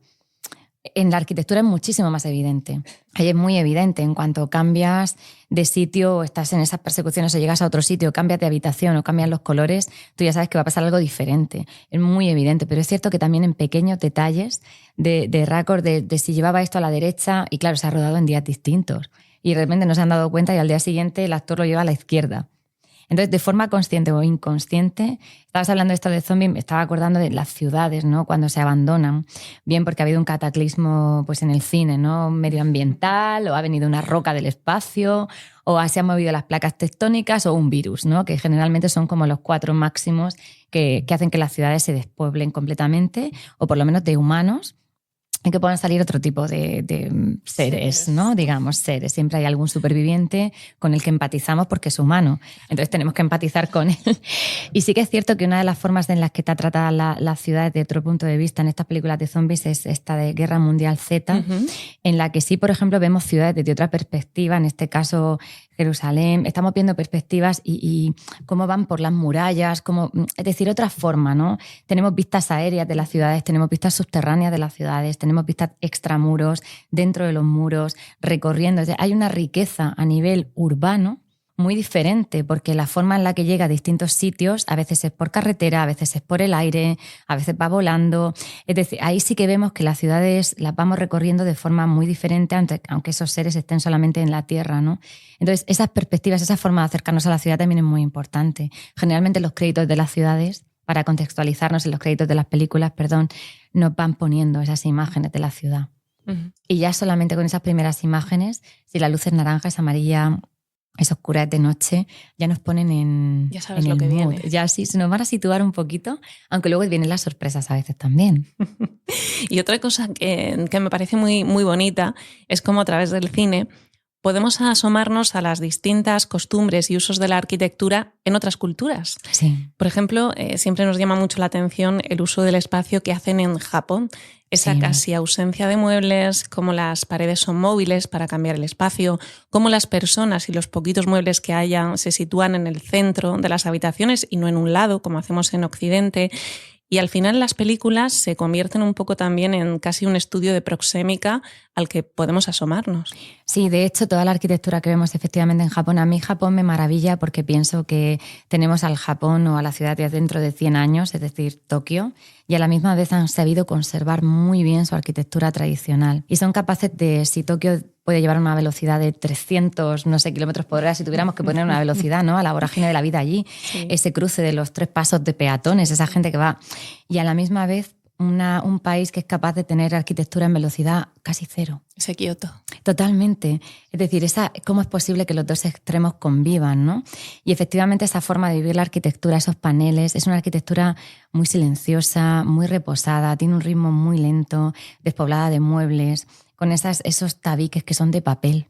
En la arquitectura es muchísimo más evidente. Ahí es muy evidente. En cuanto cambias de sitio o estás en esas persecuciones o llegas a otro sitio, cambias de habitación o cambian los colores, tú ya sabes que va a pasar algo diferente. Es muy evidente, pero es cierto que también en pequeños detalles de raccord, de si llevaba esto a la derecha, y claro, se ha rodado en días distintos. Y de repente no se han dado cuenta y al día siguiente el actor lo lleva a la izquierda. Entonces, de forma consciente o inconsciente, estabas hablando de esto de zombies, me estaba acordando de las ciudades, ¿no? Cuando se abandonan, bien porque ha habido un cataclismo pues, en el cine, ¿no? Medioambiental, o ha venido una roca del espacio, o se han movido las placas tectónicas, o un virus, ¿no? Que generalmente son como los 4 máximos que hacen que las ciudades se despueblen completamente, o por lo menos de humanos, en que puedan salir otro tipo de seres, ¿no? Digamos, seres. Siempre hay algún superviviente con el que empatizamos porque es humano. Entonces tenemos que empatizar con él. Y sí que es cierto que una de las formas en las que está tratada la ciudad desde otro punto de vista en estas películas de zombies es esta de Guerra Mundial Z, en la que sí, por ejemplo, vemos ciudades desde otra perspectiva, en este caso Jerusalén. Estamos viendo perspectivas y cómo van por las murallas, es decir, otra forma, ¿no? Tenemos vistas aéreas de las ciudades, tenemos vistas subterráneas de las ciudades, tenemos vistas extramuros, dentro de los muros, recorriendo. Hay una riqueza a nivel urbano muy diferente, porque la forma en la que llega a distintos sitios a veces es por carretera, a veces es por el aire, a veces va volando. Es decir, ahí sí que vemos que las ciudades las vamos recorriendo de forma muy diferente, aunque esos seres estén solamente en la tierra, ¿no? Entonces, esas perspectivas, esa forma de acercarnos a la ciudad también es muy importante. Generalmente los créditos de las ciudades, para contextualizarnos en los créditos de las películas, nos van poniendo esas imágenes de la ciudad. Y ya solamente con esas primeras imágenes, si la luz es naranja, es amarilla, es oscura, es de noche, ya nos ponen en ya sabes en lo el que mood. viene. Ya sí, se nos van a situar un poquito, aunque luego vienen las sorpresas a veces también. Y otra cosa que me parece muy, muy bonita es cómo a través del cine podemos asomarnos a las distintas costumbres y usos de la arquitectura en otras culturas. Sí. Por ejemplo, siempre nos llama mucho la atención el uso del espacio que hacen en Japón. Esa casi ausencia de muebles, cómo las paredes son móviles para cambiar el espacio, cómo las personas y los poquitos muebles que hayan se sitúan en el centro de las habitaciones y no en un lado, como hacemos en Occidente. Y al final las películas se convierten un poco también en casi un estudio de proxémica al que podemos asomarnos. Sí, de hecho, toda la arquitectura que vemos efectivamente en Japón, a mí Japón me maravilla porque pienso que tenemos al Japón o a la ciudad de dentro de 100 años, es decir, Tokio, y a la misma vez han sabido conservar muy bien su arquitectura tradicional. Y son capaces de, si Tokio puede llevar una velocidad de 300, no sé, kilómetros por hora, si tuviéramos que poner una velocidad, ¿no?, a la vorágine de la vida allí, sí. Ese cruce de los 3 pasos de peatones, esa gente que va, y a la misma vez un país que es capaz de tener arquitectura en velocidad casi cero. Ese Kioto. Totalmente. Es decir, ¿cómo es posible que los dos extremos convivan, ¿no? Y efectivamente esa forma de vivir la arquitectura, esos paneles, es una arquitectura muy silenciosa, muy reposada, tiene un ritmo muy lento, despoblada de muebles, con esos tabiques que son de papel,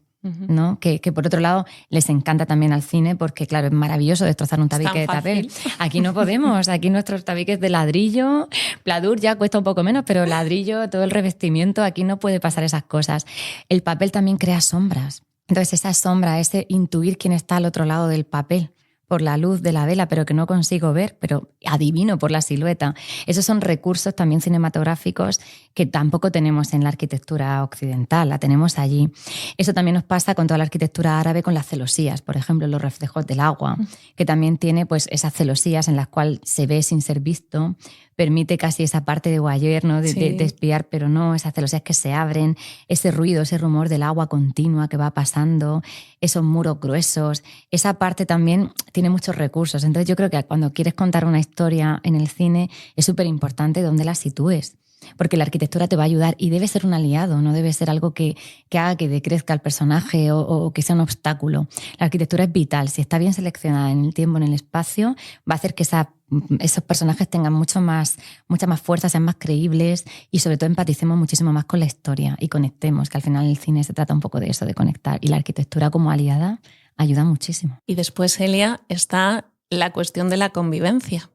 ¿no? Que por otro lado les encanta también al cine porque, claro, es maravilloso destrozar un tabique de papel. Aquí no podemos, aquí nuestros tabiques de ladrillo, pladur ya cuesta un poco menos, pero ladrillo, todo el revestimiento, aquí no puede pasar esas cosas. El papel también crea sombras. Entonces esa sombra, ese intuir quién está al otro lado del papel, por la luz de la vela, pero que no consigo ver, pero adivino por la silueta. Esos son recursos también cinematográficos que tampoco tenemos en la arquitectura occidental, la tenemos allí. Eso también nos pasa con toda la arquitectura árabe, con las celosías, por ejemplo, los reflejos del agua, que también tiene pues esas celosías en las cuales se ve sin ser visto, permite casi esa parte de voyeur, ¿no? de espiar, pero no, esas celosías que se abren, ese ruido, ese rumor del agua continua que va pasando, esos muros gruesos, esa parte también tiene muchos recursos. Entonces yo creo que cuando quieres contar una historia en el cine es súper importante dónde la sitúes. porque la arquitectura te va a ayudar y debe ser un aliado, no debe ser algo que haga que decrezca el personaje o que sea un obstáculo. La arquitectura es vital, si está bien seleccionada en el tiempo, en el espacio, va a hacer que esos personajes tengan mucha más fuerza, sean más creíbles y sobre todo empaticemos muchísimo más con la historia y conectemos, que al final el cine se trata un poco de eso, de conectar, y la arquitectura como aliada ayuda muchísimo. Y después, Elia, está la cuestión de la convivencia.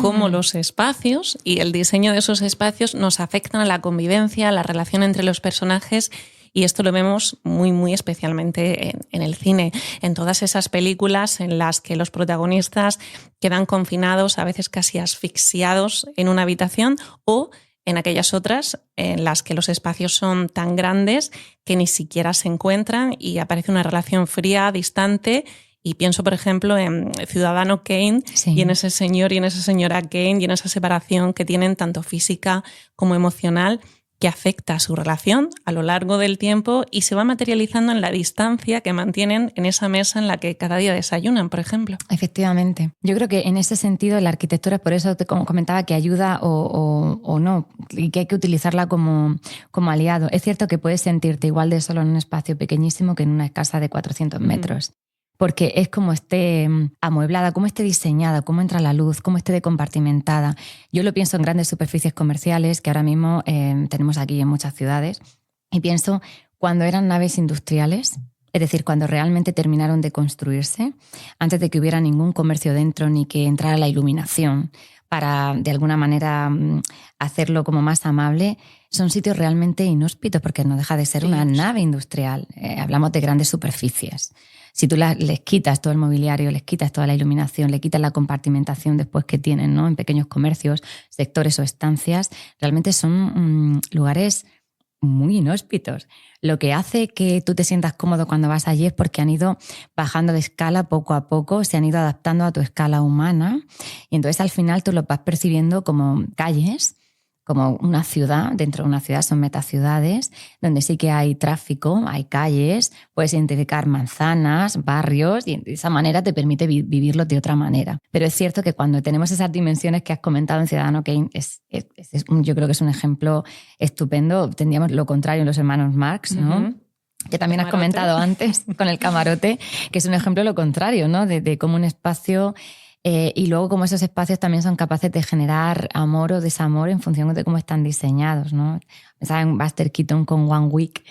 Cómo los espacios y el diseño de esos espacios nos afectan a la convivencia, a la relación entre los personajes, y esto lo vemos muy, muy especialmente en el cine, en todas esas películas en las que los protagonistas quedan confinados, a veces casi asfixiados en una habitación, o en aquellas otras en las que los espacios son tan grandes que ni siquiera se encuentran y aparece una relación fría, distante. Y pienso, por ejemplo, en Ciudadano Kane, sí, y en ese señor y en esa señora Kane y en esa separación que tienen tanto física como emocional, que afecta a su relación a lo largo del tiempo y se va materializando en la distancia que mantienen en esa mesa en la que cada día desayunan, por ejemplo. Efectivamente. Yo creo que en ese sentido la arquitectura, por eso te comentaba que ayuda o no, y que hay que utilizarla como aliado. Es cierto que puedes sentirte igual de solo en un espacio pequeñísimo que en una casa de 400 metros. Porque es como esté amueblada, cómo esté diseñada, cómo entra la luz, cómo esté decompartimentada. Yo lo pienso en grandes superficies comerciales que ahora mismo tenemos aquí en muchas ciudades, y pienso cuando eran naves industriales, es decir, cuando realmente terminaron de construirse, antes de que hubiera ningún comercio dentro ni que entrara la iluminación para de alguna manera hacerlo como más amable, son sitios realmente inhóspitos porque no deja de ser una nave industrial. Hablamos de grandes superficies. Si tú les quitas todo el mobiliario, les quitas toda la iluminación, le quitas la compartimentación después que tienen, ¿no?, en pequeños comercios, sectores o estancias, realmente son lugares muy inhóspitos. Lo que hace que tú te sientas cómodo cuando vas allí es porque han ido bajando de escala poco a poco, se han ido adaptando a tu escala humana, y entonces al final tú los vas percibiendo como calles, como una ciudad. Dentro de una ciudad son metaciudades, donde sí que hay tráfico, hay calles, puedes identificar manzanas, barrios, y de esa manera te permite vivirlo de otra manera. Pero es cierto que cuando tenemos esas dimensiones que has comentado en Ciudadano Kane, yo creo que es un ejemplo estupendo. Tendríamos lo contrario en Los Hermanos Marx, ¿no? Que también has comentado antes con el camarote, que es un ejemplo lo contrario, ¿no? De cómo un espacio... y luego como esos espacios también son capaces de generar amor o desamor en función de cómo están diseñados, ¿no? Pensaba en Buster Keaton con One Week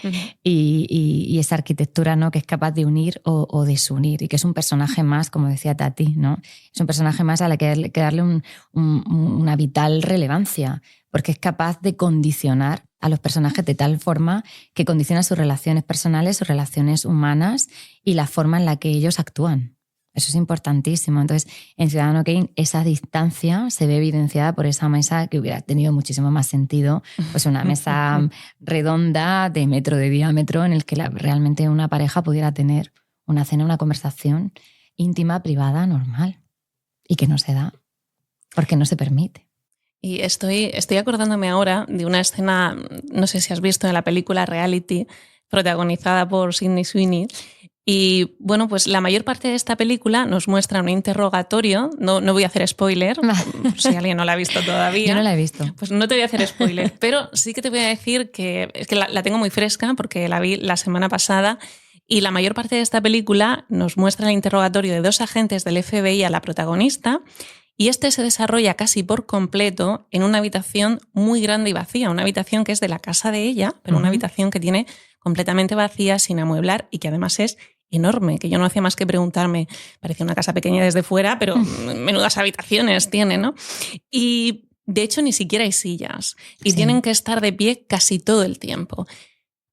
y esa arquitectura, ¿no?, que es capaz de unir o desunir, y que es un personaje más, como decía Tati, ¿no? Es un personaje más a la que hay que darle una vital relevancia, porque es capaz de condicionar a los personajes de tal forma que condiciona sus relaciones personales, sus relaciones humanas y la forma en la que ellos actúan. Eso es importantísimo. Entonces, en Ciudadano Kane esa distancia se ve evidenciada por esa mesa que hubiera tenido muchísimo más sentido, pues una mesa redonda de metro de diámetro en el que realmente una pareja pudiera tener una cena, una conversación íntima, privada, normal, y que no se da porque no se permite. Y estoy acordándome ahora de una escena, no sé si has visto, en la película Reality, protagonizada por Sydney Sweeney. Y bueno, pues la mayor parte de esta película nos muestra un interrogatorio. No voy a hacer spoiler, si alguien no la ha visto todavía. Yo no la he visto. Pues no te voy a hacer spoiler, pero sí que te voy a decir que es que la tengo muy fresca porque la vi la semana pasada, y la mayor parte de esta película nos muestra el interrogatorio de 2 agentes del FBI a la protagonista, y este se desarrolla casi por completo en una habitación muy grande y vacía, una habitación que es de la casa de ella, pero una habitación que tiene completamente vacía, sin amueblar, y que además es enorme, que yo no hacía más que preguntarme, parecía una casa pequeña desde fuera, pero menudas habitaciones tiene, ¿no? Y de hecho ni siquiera hay sillas, y tienen que estar de pie casi todo el tiempo.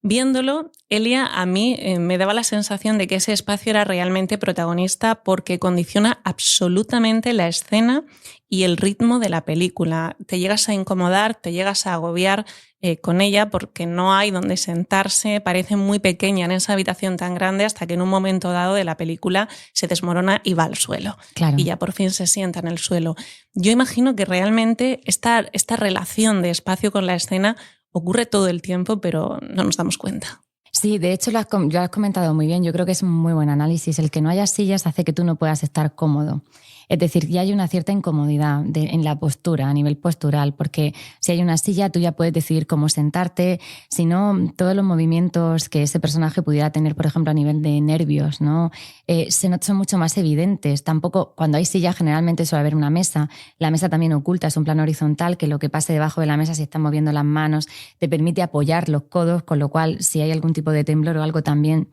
Viéndolo, Elia, a mí me daba la sensación de que ese espacio era realmente protagonista porque condiciona absolutamente la escena y el ritmo de la película. Te llegas a incomodar, te llegas a agobiar con ella porque no hay donde sentarse, parece muy pequeña en esa habitación tan grande hasta que en un momento dado de la película se desmorona y va al suelo. Claro. Y ya por fin se sienta en el suelo. Yo imagino que realmente esta relación de espacio con la escena ocurre todo el tiempo, pero no nos damos cuenta. Sí, de hecho lo has comentado muy bien. Yo creo que es un muy buen análisis. El que no haya sillas hace que tú no puedas estar cómodo. Es decir, ya hay una cierta incomodidad en la postura, a nivel postural, porque si hay una silla tú ya puedes decidir cómo sentarte, si no, todos los movimientos que ese personaje pudiera tener, por ejemplo, a nivel de nervios, ¿no? Son mucho más evidentes. Tampoco, cuando hay silla, generalmente suele haber una mesa. La mesa también oculta, es un plano horizontal, que lo que pase debajo de la mesa, si estás moviendo las manos, te permite apoyar los codos, con lo cual, si hay algún tipo de temblor o algo también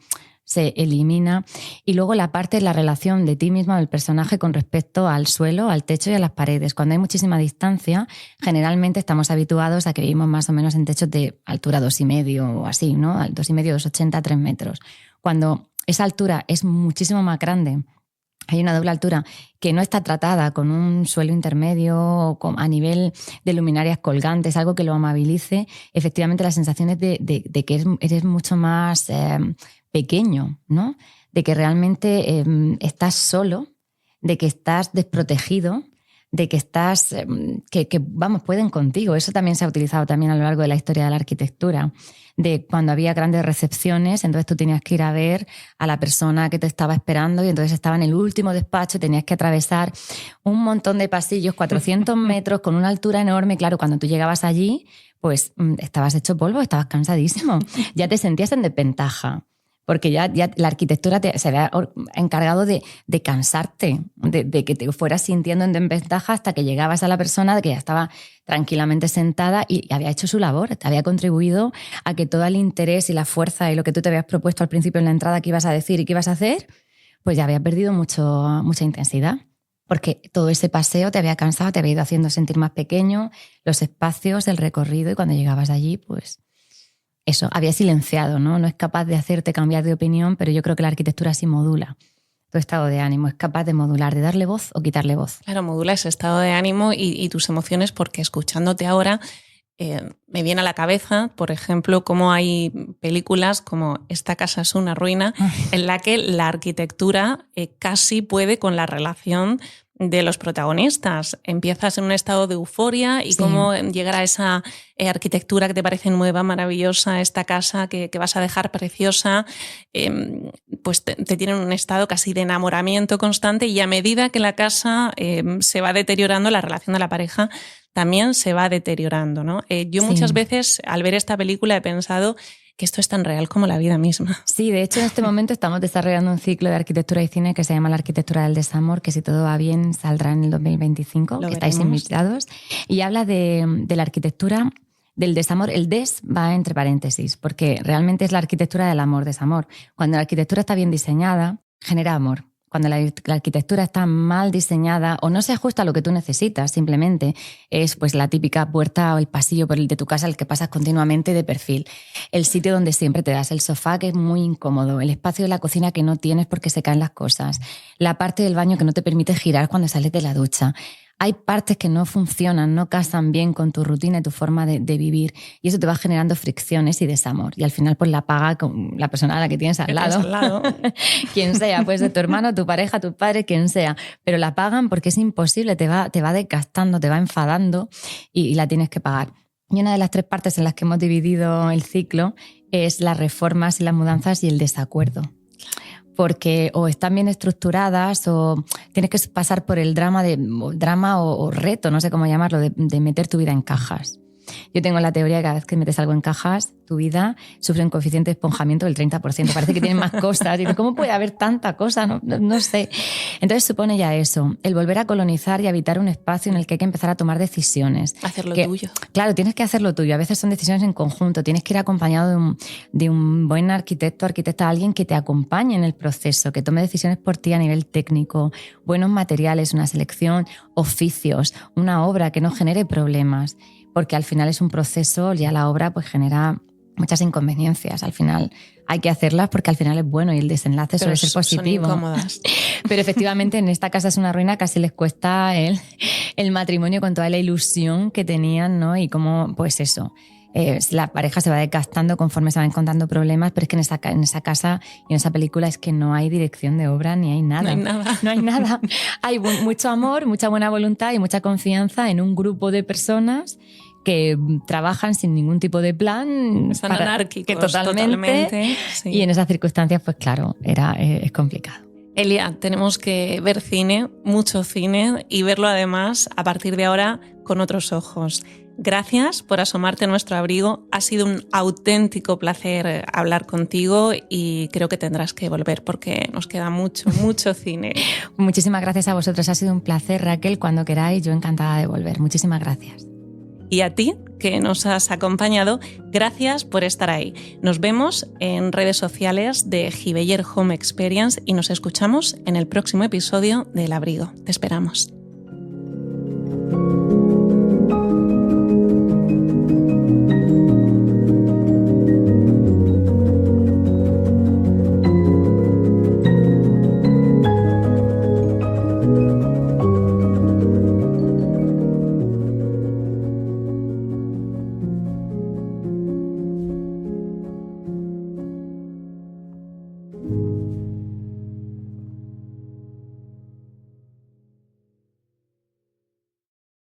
se elimina. Y luego la parte de la relación de ti misma, del personaje, con respecto al suelo, al techo y a las paredes. Cuando hay muchísima distancia, generalmente estamos habituados a que vivimos más o menos en techos de altura 2,5 o así, ¿no? 2,5, 2,80, 3 metros. Cuando esa altura es muchísimo más grande, hay una doble altura que no está tratada con un suelo intermedio o a nivel de luminarias colgantes, algo que lo amabilice, efectivamente la sensación es de que eres mucho más pequeño, ¿no? De que realmente estás solo, de que estás desprotegido, de que estás, vamos, pueden contigo. Eso también se ha utilizado también a lo largo de la historia de la arquitectura, de cuando había grandes recepciones, entonces tú tenías que ir a ver a la persona que te estaba esperando y entonces estaba en el último despacho, tenías que atravesar un montón de pasillos, 400 metros, con una altura enorme. Claro, cuando tú llegabas allí, pues estabas hecho polvo, estabas cansadísimo, ya te sentías en desventaja. Porque ya la arquitectura se había encargado de cansarte, de que te fueras sintiendo en desventaja hasta que llegabas a la persona que ya estaba tranquilamente sentada y había hecho su labor, te había contribuido a que todo el interés y la fuerza y lo que tú te habías propuesto al principio en la entrada que ibas a decir y que ibas a hacer, pues ya había perdido mucha intensidad. Porque todo ese paseo te había cansado, te había ido haciendo sentir más pequeño, los espacios, el recorrido, y cuando llegabas allí, pues eso, había silenciado, ¿no? No es capaz de hacerte cambiar de opinión, pero yo creo que la arquitectura sí modula tu estado de ánimo, es capaz de modular, de darle voz o quitarle voz. Claro, modula ese estado de ánimo y tus emociones, porque escuchándote ahora me viene a la cabeza, por ejemplo, cómo hay películas como Esta casa es una ruina, en la que la arquitectura casi puede con la relación de los protagonistas. Empiezas en un estado de euforia y cómo llegar a esa arquitectura que te parece nueva, maravillosa, esta casa que vas a dejar preciosa, pues te tiene en un estado casi de enamoramiento constante, y a medida que la casa se va deteriorando, la relación de la pareja también se va deteriorando, ¿no? Yo muchas veces al ver esta película he pensado que esto es tan real como la vida misma. Sí, de hecho en este momento estamos desarrollando un ciclo de arquitectura y cine que se llama La arquitectura del desamor, que si todo va bien saldrá en el 2025, que estáis invitados, y habla de la arquitectura del desamor. El des va entre paréntesis, porque realmente es la arquitectura del amor-desamor. Cuando la arquitectura está bien diseñada, genera amor. Cuando la arquitectura está mal diseñada o no se ajusta a lo que tú necesitas, simplemente es pues la típica puerta o el pasillo por el de tu casa al que pasas continuamente de perfil, el sitio donde siempre te das, el sofá que es muy incómodo, el espacio de la cocina que no tienes porque se caen las cosas, la parte del baño que no te permite girar cuando sales de la ducha. Hay partes que no funcionan, no casan bien con tu rutina y tu forma de vivir, y eso te va generando fricciones y desamor. Y al final pues la paga con la persona a la que tienes al lado. Quien sea, puede ser tu hermano, tu pareja, tu padre, quien sea. Pero la pagan porque es imposible, te va desgastando, te va enfadando y la tienes que pagar. Y una de las 3 partes en las que hemos dividido el ciclo es las reformas y las mudanzas y el desacuerdo. Porque o están bien estructuradas o tienes que pasar por el drama o reto, no sé cómo llamarlo, de meter tu vida en cajas. Yo tengo la teoría que cada vez que metes algo en cajas, tu vida sufre un coeficiente de esponjamiento del 30%. Parece que tienes más cosas. Y ¿cómo puede haber tanta cosa? No sé. Entonces supone ya eso, el volver a colonizar y habitar un espacio en el que hay que empezar a tomar decisiones. Hacerlo tuyo. Claro, tienes que hacerlo tuyo. A veces son decisiones en conjunto. Tienes que ir acompañado de un buen arquitecto, arquitecta, alguien que te acompañe en el proceso, que tome decisiones por ti a nivel técnico, buenos materiales, una selección, oficios, una obra que no genere problemas. Porque al final es un proceso, ya la obra pues genera muchas inconveniencias. Al final hay que hacerlas porque al final es bueno y el desenlace suele ser positivo. Son incómodas. Pero efectivamente en Esta casa es una ruina casi les cuesta el matrimonio con toda la ilusión que tenían, ¿no? Y cómo, pues eso, la pareja se va desgastando conforme se van encontrando problemas, pero es que en esa casa y en esa película es que no hay dirección de obra ni hay nada. No hay nada. No hay nada. Hay mucho amor, mucha buena voluntad y mucha confianza en un grupo de personas que trabajan sin ningún tipo de plan. Están anárquicos, totalmente. Sí. Y en esas circunstancias, pues claro, es complicado. Elia, tenemos que ver cine, mucho cine, y verlo además a partir de ahora con otros ojos. Gracias por asomarte a nuestro abrigo. Ha sido un auténtico placer hablar contigo y creo que tendrás que volver porque nos queda mucho cine. Muchísimas gracias a vosotros. Ha sido un placer, Raquel. Cuando queráis, yo encantada de volver. Muchísimas gracias. Y a ti, que nos has acompañado, gracias por estar ahí. Nos vemos en redes sociales de Gibeller Home Experience y nos escuchamos en el próximo episodio de El Abrigo. Te esperamos.